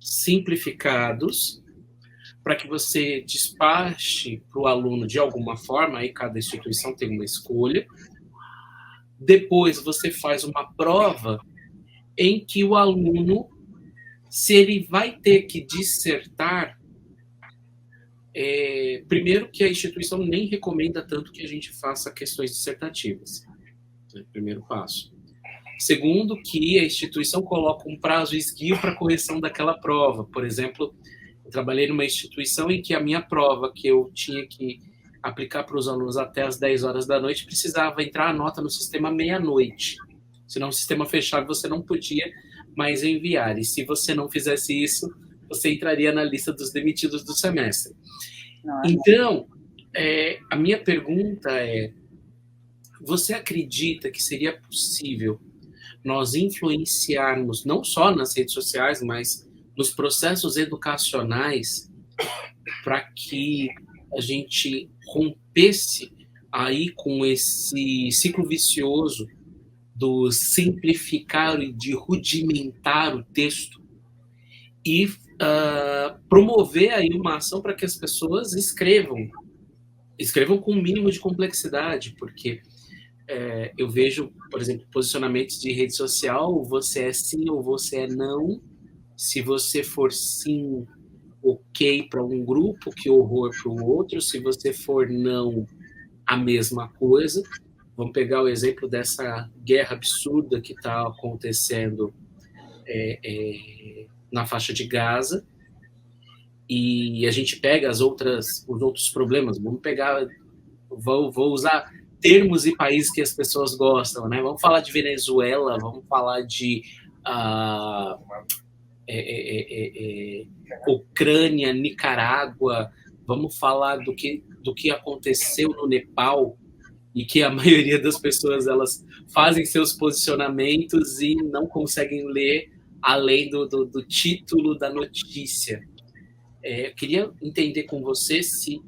simplificados, para que você despache para o aluno de alguma forma, aí cada instituição tem uma escolha. Depois você faz uma prova em que o aluno, se ele vai ter que dissertar, primeiro que a instituição nem recomenda tanto que a gente faça questões dissertativas. Primeiro passo. Segundo, que a instituição coloca um prazo esguio para correção daquela prova. Por exemplo, eu trabalhei numa instituição em que a minha prova, que eu tinha que aplicar para os alunos até as 10 horas da noite, precisava entrar a nota no sistema meia-noite. Senão o sistema fechava e você não podia mais enviar. E se você não fizesse isso, você entraria na lista dos demitidos do semestre. Nossa. Então, a minha pergunta é: você acredita que seria possível nós influenciarmos, não só nas redes sociais, mas nos processos educacionais, para que a gente rompesse aí com esse ciclo vicioso do simplificar e de rudimentar o texto e promover aí uma ação para que as pessoas escrevam com um mínimo de complexidade, porque eu vejo, por exemplo, posicionamentos de rede social: você é sim ou você é não. Se você for sim, ok para um grupo, que horror para o outro. Se você for não, a mesma coisa. Vamos pegar o exemplo dessa guerra absurda que está acontecendo na faixa de Gaza, e a gente pega os outros problemas. Vamos pegar, vou usar termos e países que as pessoas gostam, né? Vamos falar de Venezuela, vamos falar de Ucrânia, Nicarágua, vamos falar do que aconteceu no Nepal, e que a maioria das pessoas, elas fazem seus posicionamentos e não conseguem ler além do título da notícia. Eu queria entender com você se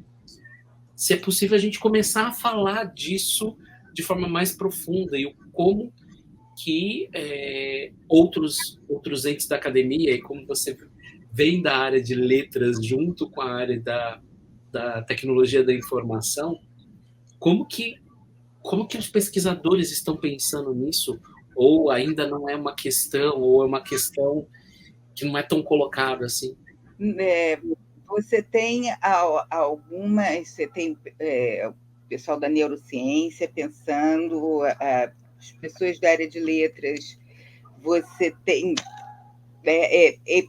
é possível a gente começar a falar disso de forma mais profunda, e como que outros entes da academia, e como você vem da área de letras junto com a área da tecnologia da informação, como que os pesquisadores estão pensando nisso, ou ainda não é uma questão, ou é uma questão que não é tão colocada assim? Você tem algumas, você tem o pessoal da neurociência pensando as pessoas da área de letras, você tem...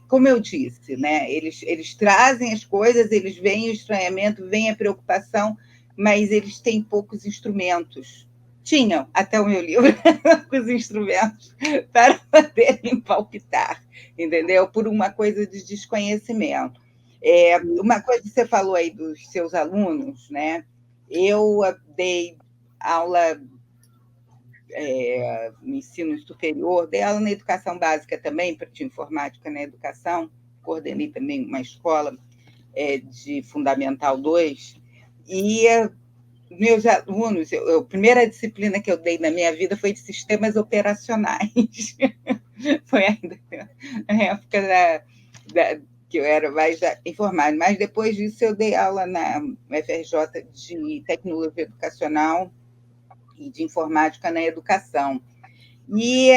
como eu disse, né? Eles trazem as coisas, eles veem o estranhamento, veem a preocupação, mas eles têm poucos instrumentos. Tinham, até o meu livro, poucos instrumentos para poderem palpitar, entendeu? Por uma coisa de desconhecimento. Uma coisa que você falou aí dos seus alunos, né? Eu dei aula no ensino superior, dei aula na educação básica também, de informática na educação, coordenei também uma escola de Fundamental 2, e meus alunos, a primeira disciplina que eu dei na minha vida foi de sistemas operacionais. Foi ainda na época que eu era mais informática, mas depois disso eu dei aula na UFRJ de tecnologia educacional e de informática na educação. E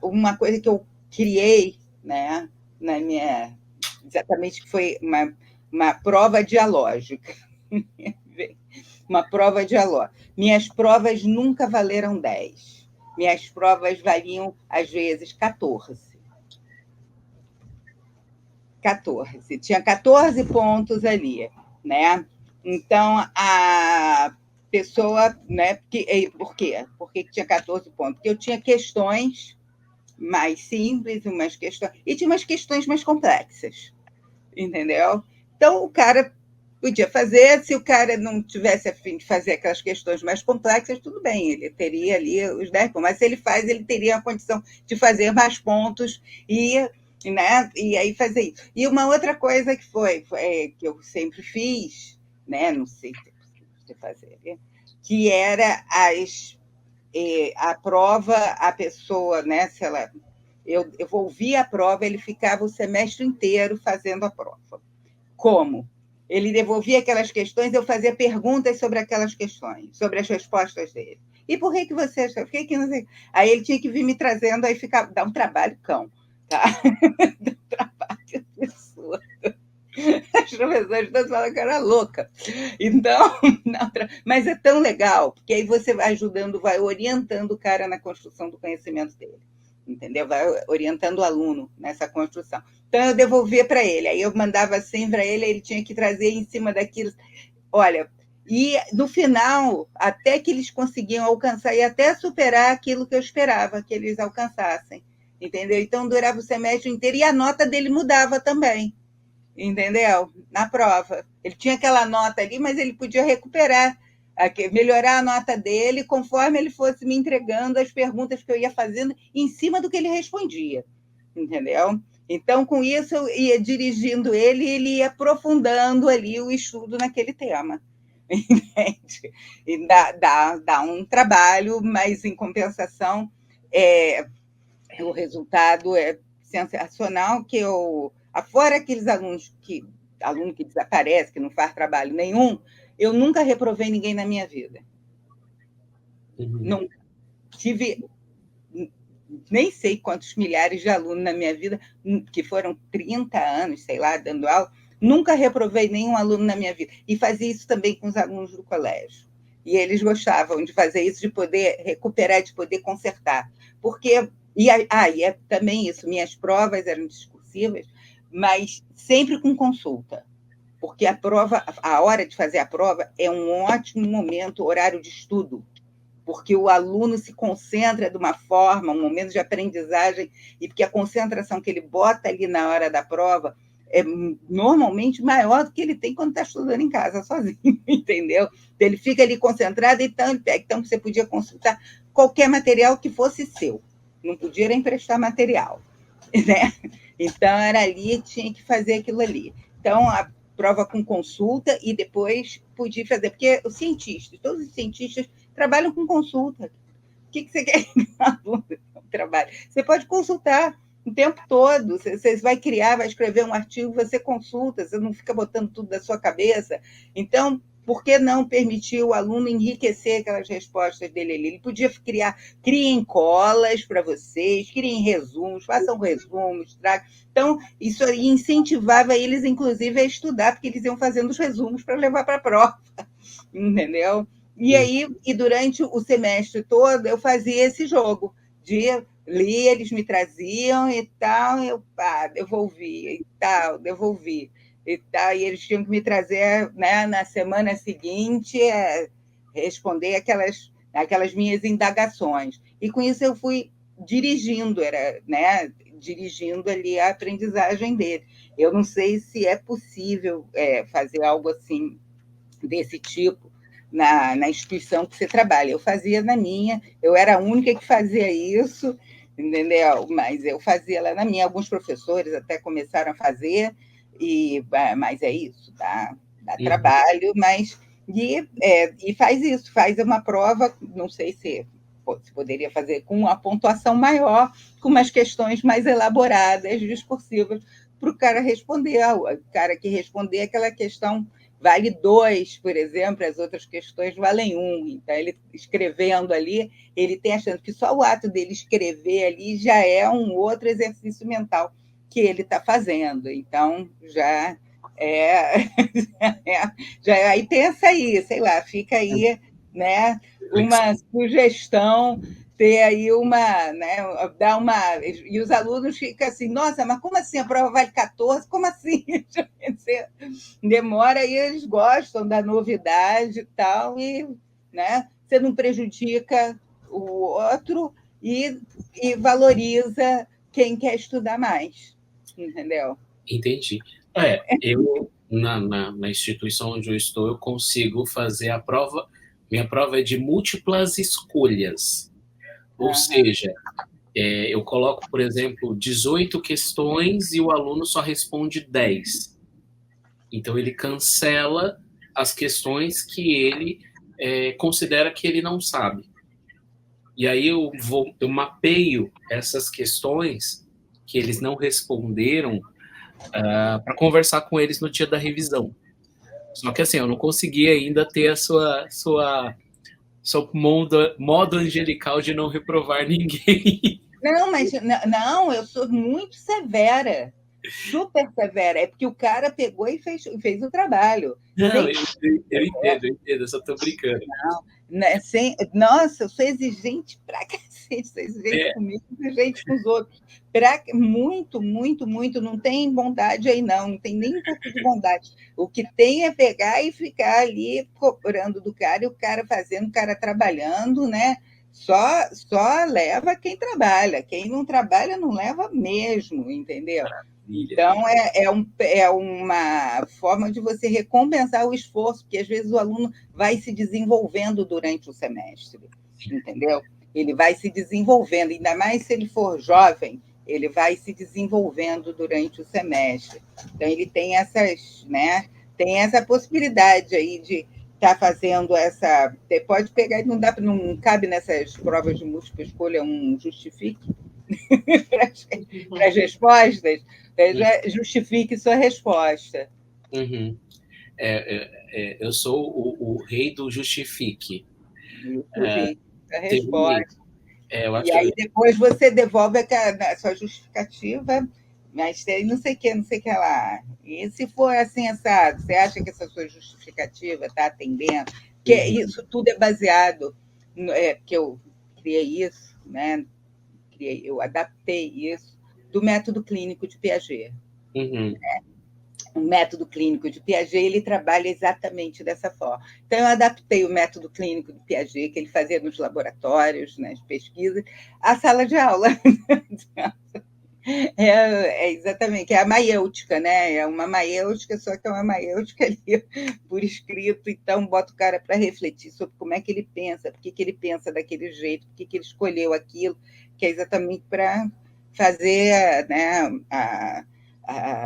uma coisa que eu criei, né, na minha... Exatamente, que foi uma prova dialógica. Uma prova dialógica. Minhas provas nunca valeram 10. Minhas provas valiam, às vezes, 14. 14. Tinha 14 pontos ali, né? Então, a pessoa... Né, por quê? Por que tinha 14 pontos? Porque eu tinha questões mais simples, e tinha umas questões mais complexas, entendeu? Então, o cara podia fazer, se o cara não tivesse a fim de fazer aquelas questões mais complexas, tudo bem, ele teria ali os 10 pontos, mas se ele faz, ele teria a condição de fazer mais pontos né, e aí fazer isso. E uma outra coisa que eu sempre fiz, né, não sei se é possível fazer, que era a prova, a pessoa, né, se ela... Eu ouvia a prova, ele ficava o semestre inteiro fazendo a prova. Como? Ele devolvia aquelas questões, eu fazia perguntas sobre aquelas questões, sobre as respostas dele. E por que você achou? Por que não sei? Aí ele tinha que vir me trazendo, aí dá um trabalho cão, tá? Dá um trabalho absurdo. As professoras todas falam que eu era louca. Então, mas é tão legal, porque aí você vai ajudando, vai orientando o cara na construção do conhecimento dele, entendeu? Vai orientando o aluno nessa construção. Então, eu devolvia para ele, aí eu mandava assim para ele, ele tinha que trazer em cima daquilo. Olha, e no final, até que eles conseguiam alcançar e até superar aquilo que eu esperava que eles alcançassem, entendeu? Então, durava o semestre inteiro e a nota dele mudava também, entendeu? Na prova. Ele tinha aquela nota ali, mas ele podia recuperar, melhorar a nota dele conforme ele fosse me entregando as perguntas que eu ia fazendo em cima do que ele respondia, entendeu? Então, com isso, eu ia dirigindo ele e ele ia aprofundando ali o estudo naquele tema. Entende? E dá um trabalho, mas, em compensação, o resultado é sensacional, que fora aqueles aluno que desaparece, que não faz trabalho nenhum, eu nunca reprovei ninguém na minha vida. Nunca. Tive nem sei quantos milhares de alunos na minha vida, que foram 30 anos, sei lá, dando aula, nunca reprovei nenhum aluno na minha vida. E fazia isso também com os alunos do colégio. E eles gostavam de fazer isso, de poder recuperar, de poder consertar. Porque... E é também isso, minhas provas eram discursivas, mas sempre com consulta, porque a hora de fazer a prova é um ótimo momento, horário de estudo, porque o aluno se concentra de uma forma, um momento de aprendizagem, e porque a concentração que ele bota ali na hora da prova é normalmente maior do que ele tem quando está estudando em casa, sozinho, entendeu? Ele fica ali concentrado, então você podia consultar qualquer material que fosse seu. Não podia emprestar material, né? Então, era ali, tinha que fazer aquilo ali. Então, a prova com consulta e depois podia fazer, porque os cientistas, todos os cientistas trabalham com consulta. O que você quer que o aluno trabalhe? Você pode consultar o tempo todo, você vai criar, vai escrever um artigo, você consulta, você não fica botando tudo da sua cabeça. Então, por que não permitir o aluno enriquecer aquelas respostas dele ali? Ele podia criem colas para vocês, criem resumos, façam resumos, tragam. Então, isso aí incentivava eles, inclusive, a estudar, porque eles iam fazendo os resumos para levar para a prova, entendeu? E aí, e durante o semestre todo, eu fazia esse jogo de ler, eles me traziam e tal, eu devolvia e tal, devolvi e tal, e eles tinham que me trazer, né, na semana seguinte, responder aquelas minhas indagações. E com isso eu fui dirigindo, né, dirigindo ali a aprendizagem dele. Eu não sei se é possível fazer algo assim, desse tipo, na instituição que você trabalha. Eu fazia na minha, eu era a única que fazia isso, entendeu? Mas eu fazia lá na minha. Alguns professores até começaram a fazer, mas é isso, dá trabalho, mas e faz isso, faz uma prova, não sei se poderia fazer com uma pontuação maior, com umas questões mais elaboradas, discursivas, para o cara responder. O cara que responder aquela questão vale 2, por exemplo, as outras questões valem 1. Então, ele escrevendo ali, ele tem a chance que só o ato dele escrever ali já é um outro exercício mental que ele está fazendo. Então, já aí pensa aí, sei lá, fica aí, né, uma sugestão, ter aí né, dar uma... E os alunos ficam assim, nossa, mas como assim? A prova vale 14? Como assim? Demora e eles gostam da novidade e tal, e, né, você não prejudica o outro e valoriza quem quer estudar mais, entendeu? Entendi. Eu, na instituição onde eu estou, eu consigo fazer a prova, minha prova é de múltiplas escolhas. Ou seja, eu coloco, por exemplo, 18 questões e o aluno só responde 10. Então, ele cancela as questões que ele considera que ele não sabe. E aí eu mapeio essas questões que eles não responderam para conversar com eles no dia da revisão. Só que assim, eu não consegui ainda ter a seu modo angelical de não reprovar ninguém. Não, mas não, eu sou muito severa, super severa. É porque o cara pegou e fez o trabalho. Não, eu entendo, eu só tô brincando. Não, né, nossa, eu sou exigente pra cacete, sou exigente comigo, exigente com os outros. Muito, muito, muito, não tem bondade aí, não tem nem um pouco de bondade. O que tem é pegar e ficar ali cobrando do cara, e o cara fazendo, o cara trabalhando, né? Só leva quem trabalha, quem não trabalha não leva mesmo, entendeu? Então, é uma forma de você recompensar o esforço, porque às vezes o aluno vai se desenvolvendo durante o semestre, entendeu? Ele vai se desenvolvendo, ainda mais se ele for jovem, ele vai se desenvolvendo durante o semestre. Então, ele tem né? Tem essa possibilidade aí de estar fazendo essa. Você pode pegar, não cabe nessas provas de múltipla escolha um justifique para as respostas, já justifique sua resposta. Uhum. Eu sou o rei do justifique. Justifique a resposta. E aí depois você devolve a sua justificativa, mas tem não sei o que lá. E se for assim, você acha que essa sua justificativa está atendendo? Porque isso tudo é baseado, porque eu criei isso, né? Eu adaptei isso do método clínico de Piaget. O método clínico de Piaget, ele trabalha exatamente dessa forma. Então, eu adaptei o método clínico de Piaget, que ele fazia nos laboratórios, nas pesquisas, à sala de aula. Exatamente, que é a maiêutica, né? É uma maiêutica, só que é uma maiêutica ali por escrito, então bota o cara para refletir sobre como é que ele pensa, por que ele pensa daquele jeito, por que ele escolheu aquilo, que é exatamente para fazer, né,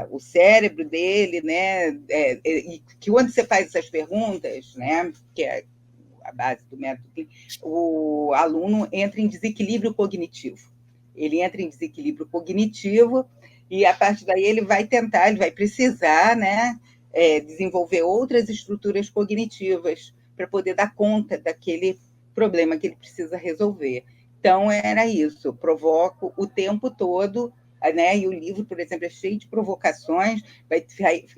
o cérebro dele, né? E que quando você faz essas perguntas, né, que é a base do método, o aluno entra em desequilíbrio cognitivo. Ele entra em desequilíbrio cognitivo e, a partir daí, ele vai precisar, né, desenvolver outras estruturas cognitivas para poder dar conta daquele problema que ele precisa resolver. Então, era isso. Eu provoco o tempo todo, né? E o livro, por exemplo, é cheio de provocações,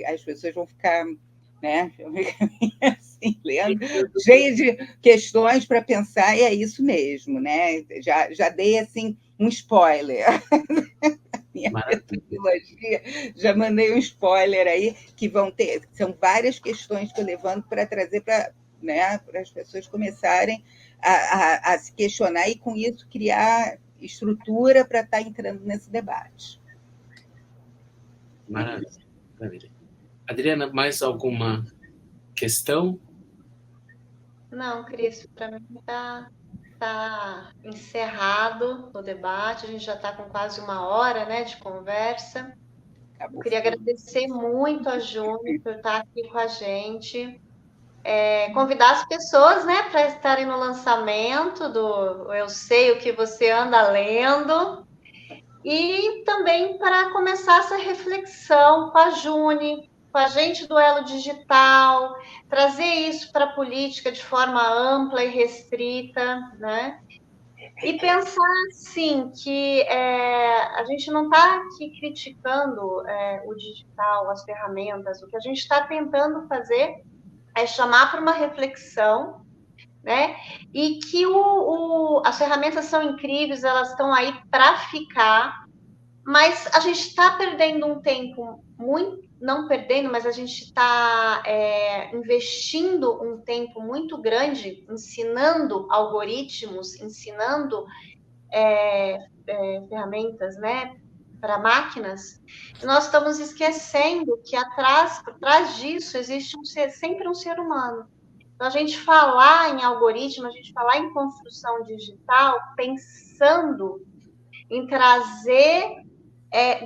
as pessoas vão ficar né? Eu me assim, lendo, cheia de questões para pensar, e é isso mesmo, né? Já dei assim um spoiler. Minha metodologia, já mandei um spoiler aí, que vão ter, são várias questões que eu levanto para trazer para, né, para as pessoas começarem a se questionar e, com isso, criar estrutura para estar entrando nesse debate. Maravilha. Maravilha. Adriana, mais alguma questão? Não, Cris, para mim tá encerrado o debate, a gente já está com quase 1 hora, né, de conversa. Eu queria agradecer muito a Júnia por estar aqui com a gente. Convidar as pessoas, né, para estarem no lançamento do Eu Sei o que Você Anda Lendo. E também para começar essa reflexão com a Juni, com a gente do Elo Digital, trazer isso para a política de forma ampla e restrita, né? E pensar, sim, que a gente não está aqui criticando o digital, as ferramentas, o que a gente está tentando fazer é chamar para uma reflexão, né? E que as ferramentas são incríveis, elas estão aí para ficar, mas a gente está perdendo um tempo muito, não perdendo, mas a gente está investindo um tempo muito grande ensinando algoritmos, ensinando ferramentas, né, para máquinas. E nós estamos esquecendo que por trás disso existe sempre um ser humano. Então, a gente falar em algoritmo, a gente falar em construção digital, pensando em trazer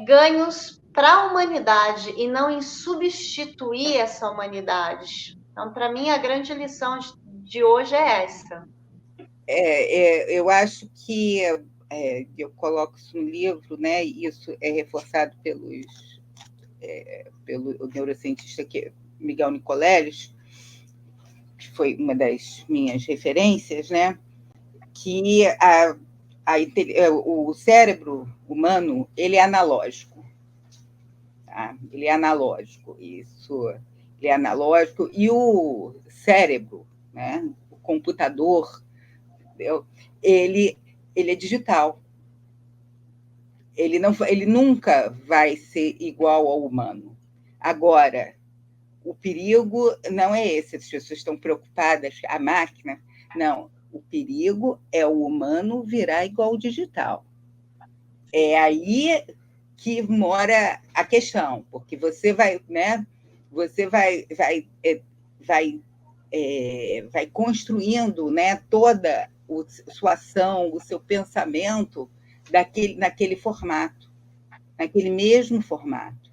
ganhos para a humanidade e não em substituir essa humanidade. Então, para mim, a grande lição de hoje é essa. Eu acho que eu coloco isso no livro, né? Isso é reforçado pelo neurocientista Miguel Nicoleles, que foi uma das minhas referências, né? Que o cérebro humano ele é analógico, tá? Ele é analógico, isso, ele é analógico, e o cérebro, né? O computador, ele é digital. Ele nunca vai ser igual ao humano. Agora, o perigo não é esse, as pessoas estão preocupadas, a máquina, não. O perigo é o humano virar igual ao digital. É aí que mora a questão, porque você vai, né? Você vai construindo, né, toda a sua ação, o seu pensamento naquele formato, naquele mesmo formato.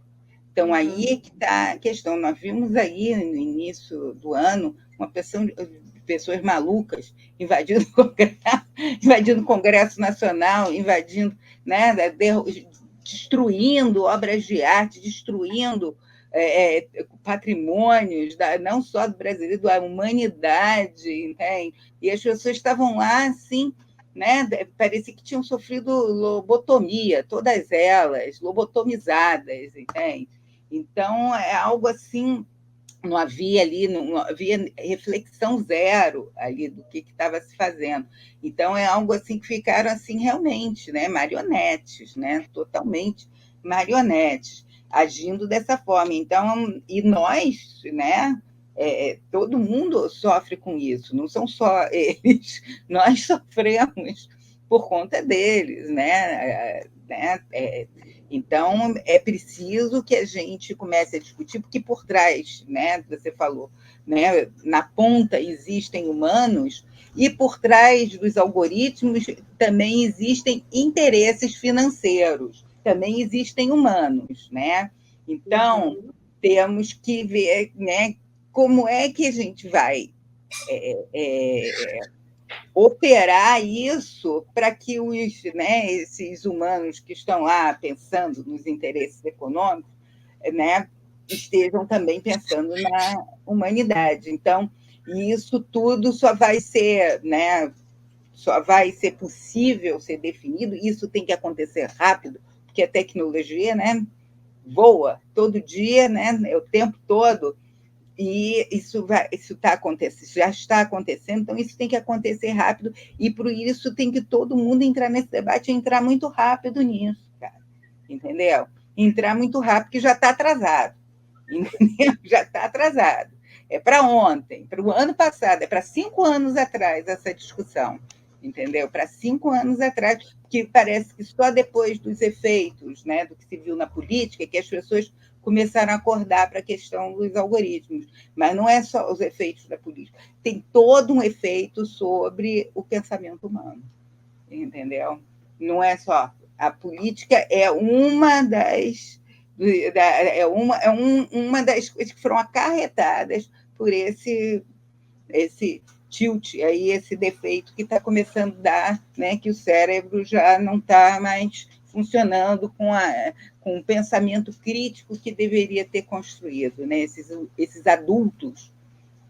Então, aí é que está a questão. Nós vimos aí, no início do ano, pessoas malucas invadindo o Congresso Nacional, invadindo, né, destruindo obras de arte, destruindo patrimônios, não só do Brasil, da humanidade, entende? E as pessoas estavam lá, assim, né? Parecia que tinham sofrido lobotomia, todas elas, lobotomizadas, entende? Então, é algo assim, não havia reflexão zero ali do que estava se fazendo. Então, é algo assim que ficaram assim realmente, né? Marionetes, né? Totalmente marionetes, agindo dessa forma. Então, e nós, né? Todo mundo sofre com isso, não são só eles, nós sofremos por conta deles, né? Então, é preciso que a gente comece a discutir, porque por trás, né, você falou, né, na ponta existem humanos e por trás dos algoritmos também existem interesses financeiros, também existem humanos, né? Então, temos que ver, né, como é que a gente vai operar isso para que esses humanos que estão lá pensando nos interesses econômicos, né, estejam também pensando na humanidade. Então, isso tudo só vai ser, né, só vai ser possível ser definido, isso tem que acontecer rápido, porque a tecnologia, né, voa todo dia, né, o tempo todo, E isso tá acontecendo, já está acontecendo, então isso tem que acontecer rápido, e por isso tem que todo mundo entrar nesse debate, entrar muito rápido nisso, cara, entendeu? Entrar muito rápido, que já está atrasado, entendeu? Já está atrasado. É para ontem, para o ano passado, é para 5 anos atrás essa discussão, entendeu? Para 5 anos atrás, que parece que só depois dos efeitos, né, do que se viu na política, que as pessoas começaram a acordar para a questão dos algoritmos. Mas não é só os efeitos da política, tem todo um efeito sobre o pensamento humano, entendeu? Não é só. A política é uma das uma das coisas que foram acarretadas por esse tilt, aí, esse defeito que está começando a dar, né, que o cérebro já não está mais funcionando com o pensamento crítico que deveria ter construído, né? Esses adultos,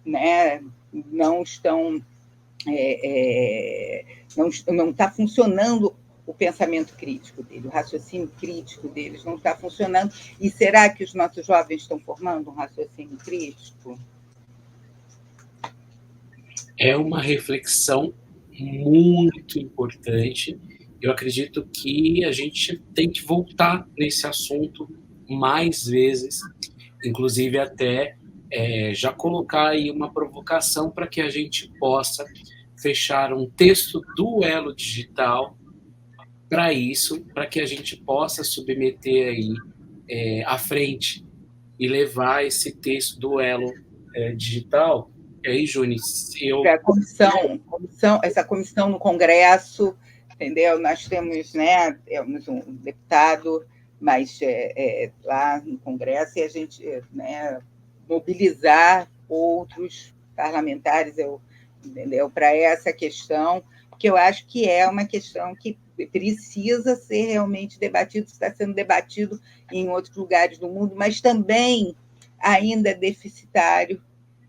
né, não estão não está funcionando o pensamento crítico dele, o raciocínio crítico deles não está funcionando. E será que os nossos jovens estão formando um raciocínio crítico? É uma reflexão muito importante. Eu acredito que a gente tem que voltar nesse assunto mais vezes, inclusive até já colocar aí uma provocação para que a gente possa fechar um texto do Elo Digital para isso, para que a gente possa submeter aí à frente e levar esse texto do Elo Digital. E aí, Juni, essa comissão no Congresso, entendeu? Nós temos, né, temos um deputado, mas lá no Congresso, e a gente, né, mobilizar outros parlamentares, entendeu, para essa questão, porque eu acho que é uma questão que precisa ser realmente debatido, está sendo debatido em outros lugares do mundo, mas também ainda deficitário,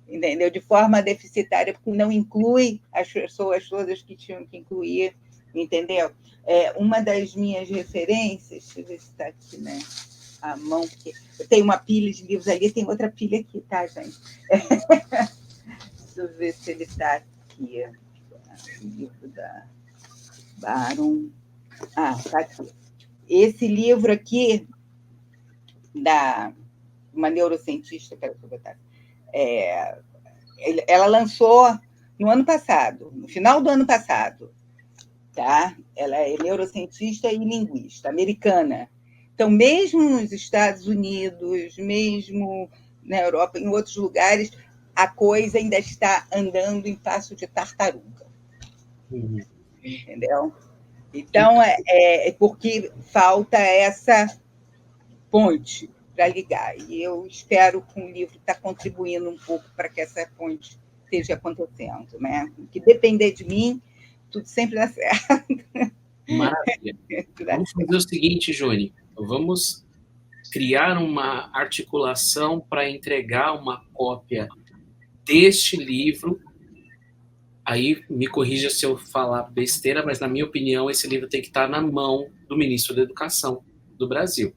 entendeu? De forma deficitária, porque não inclui as pessoas todas que tinham que incluir, entendeu? Uma das minhas referências, deixa eu ver se está aqui, né? A mão, porque eu tenho uma pilha de livros ali, tem outra pilha aqui, tá, gente? Deixa eu ver se ele está aqui. O livro da Baron. Está aqui. Esse livro aqui, da uma neurocientista, quero botar, ela lançou no ano passado, no final do ano passado, tá? Ela é neurocientista e linguista americana. Então, mesmo nos Estados Unidos, mesmo na Europa, em outros lugares, a coisa ainda está andando em passo de tartaruga. Entendeu? Então, porque falta essa ponte para ligar. E eu espero que o livro está contribuindo um pouco para que essa ponte esteja acontecendo, né? Que depender de mim, tudo sempre dá certo. Maravilha. Vamos fazer o seguinte, Juni. Vamos criar uma articulação para entregar uma cópia deste livro. Aí me corrija se eu falar besteira, mas na minha opinião esse livro tem que estar na mão do ministro da Educação do Brasil.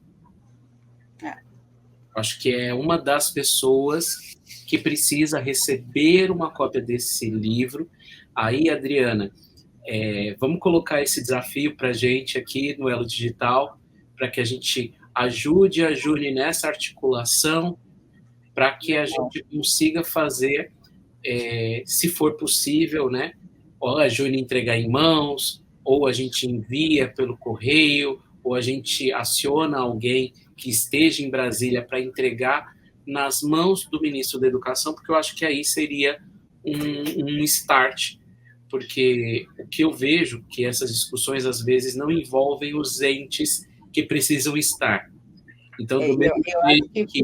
Acho que é uma das pessoas que precisa receber uma cópia desse livro. Aí, Adriana, vamos colocar esse desafio para a gente aqui no Elo Digital, para que a gente ajude a Juni nessa articulação, para que a gente consiga fazer, se for possível, né? Ou a Juni entregar em mãos, ou a gente envia pelo correio, ou a gente aciona alguém que esteja em Brasília para entregar nas mãos do ministro da Educação, porque eu acho que aí seria um start, porque o que eu vejo que essas discussões às vezes não envolvem os entes que precisam estar. Então, do mesmo jeito que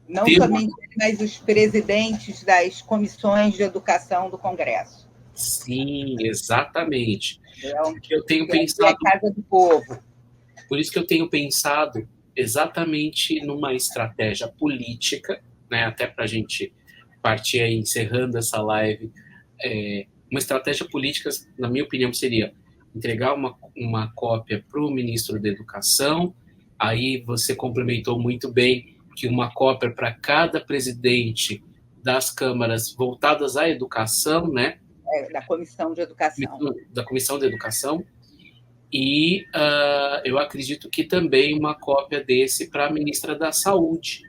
não somente ele, mas os presidentes das comissões de educação do Congresso. Sim, exatamente. Eu tenho pensado. É a Casa do Povo. Por isso que eu tenho pensado exatamente numa estratégia política, né, até para a gente partir aí, encerrando essa live, uma estratégia política, na minha opinião, seria entregar uma cópia para o ministro da Educação. Aí você complementou muito bem que uma cópia para cada presidente das câmaras voltadas à educação, né? Da Comissão de Educação. Da Comissão de Educação. E eu acredito que também uma cópia desse para a ministra da Saúde,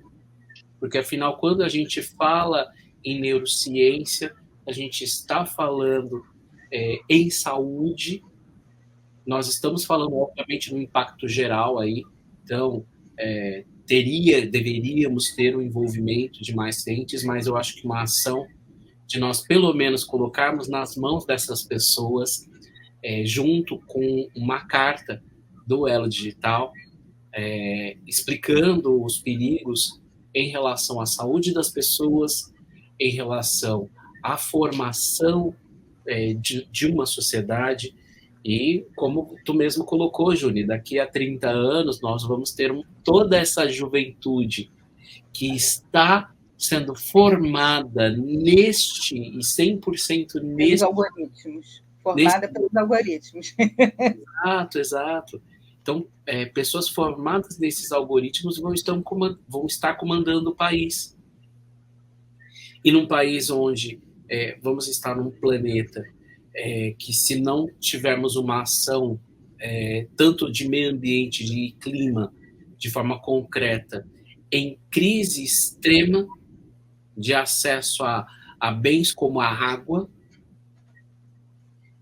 porque, afinal, quando a gente fala em neurociência, a gente está falando em saúde, nós estamos falando, obviamente, no impacto geral aí, então, deveríamos ter um envolvimento de mais frentes, mas eu acho que uma ação de nós, pelo menos, colocarmos nas mãos dessas pessoas, junto com uma carta do Elo Digital, explicando os perigos em relação à saúde das pessoas, em relação à formação de uma sociedade. E, como tu mesmo colocou, Júnior, daqui a 30 anos nós vamos ter toda essa juventude que está sendo formada neste, e 100% neste... algoritmos. Formada pelos algoritmos. Exato. Então, pessoas formadas nesses algoritmos vão estar comandando o país. E num país onde vamos estar num planeta que, se não tivermos uma ação tanto de meio ambiente, de clima, de forma concreta, em crise extrema de acesso a bens como a água,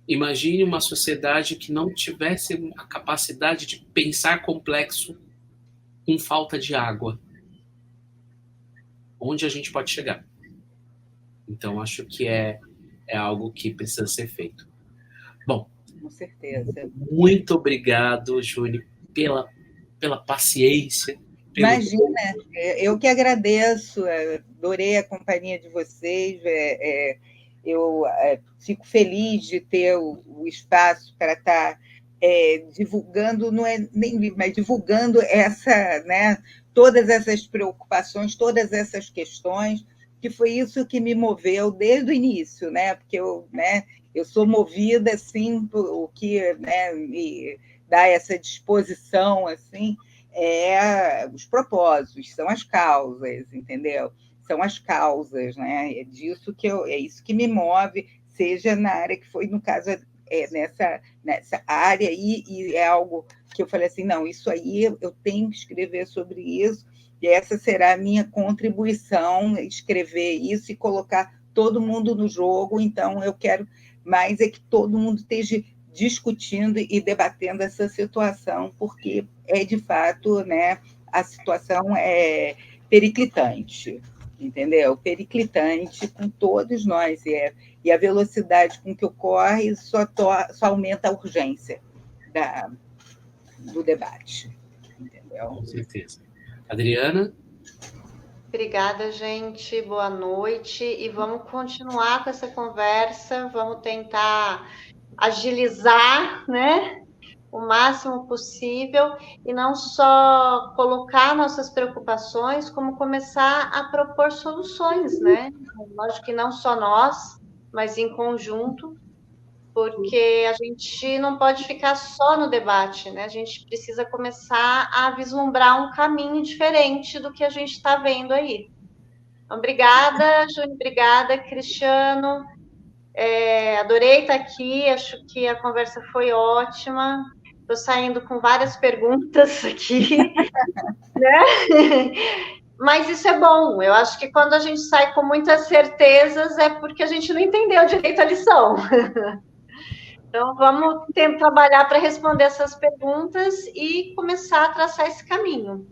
imagine uma sociedade que não tivesse a capacidade de pensar complexo com falta de água. Onde a gente pode chegar? Então, acho que é algo que precisa ser feito. Bom, com certeza. Muito obrigado, Júnior, pela paciência. Imagina, eu que agradeço, adorei a companhia de vocês, eu fico feliz de ter o espaço para estar divulgando, não é nem mas divulgando todas essas preocupações, todas essas questões, que foi isso que me moveu desde o início, né? Porque eu sou movida assim por o que me dá essa disposição assim, os propósitos, são as causas, entendeu? São as causas, né? É isso que me move, seja na área que foi, no caso, nessa área aí, e é algo que eu falei assim, não, isso aí eu tenho que escrever sobre isso, e essa será a minha contribuição, escrever isso e colocar todo mundo no jogo. Então, eu quero mais que todo mundo esteja discutindo e debatendo essa situação, porque de fato, né, a situação é periclitante, entendeu? Periclitante com todos nós, e a velocidade com que ocorre só aumenta a urgência do debate, entendeu? Com certeza. Adriana? Obrigada, gente. Boa noite. E vamos continuar com essa conversa, vamos tentar agilizar, né, o máximo possível, e não só colocar nossas preocupações, como começar a propor soluções, né? Lógico que não só nós, mas em conjunto, porque a gente não pode ficar só no debate, né? A gente precisa começar a vislumbrar um caminho diferente do que a gente está vendo aí. Obrigada, Júnior, obrigada, Cristiano. Adorei estar aqui, acho que a conversa foi ótima. Estou saindo com várias perguntas aqui, né? Mas isso é bom. Eu acho que quando a gente sai com muitas certezas é porque a gente não entendeu direito a lição. Então, vamos trabalhar para responder essas perguntas e começar a traçar esse caminho.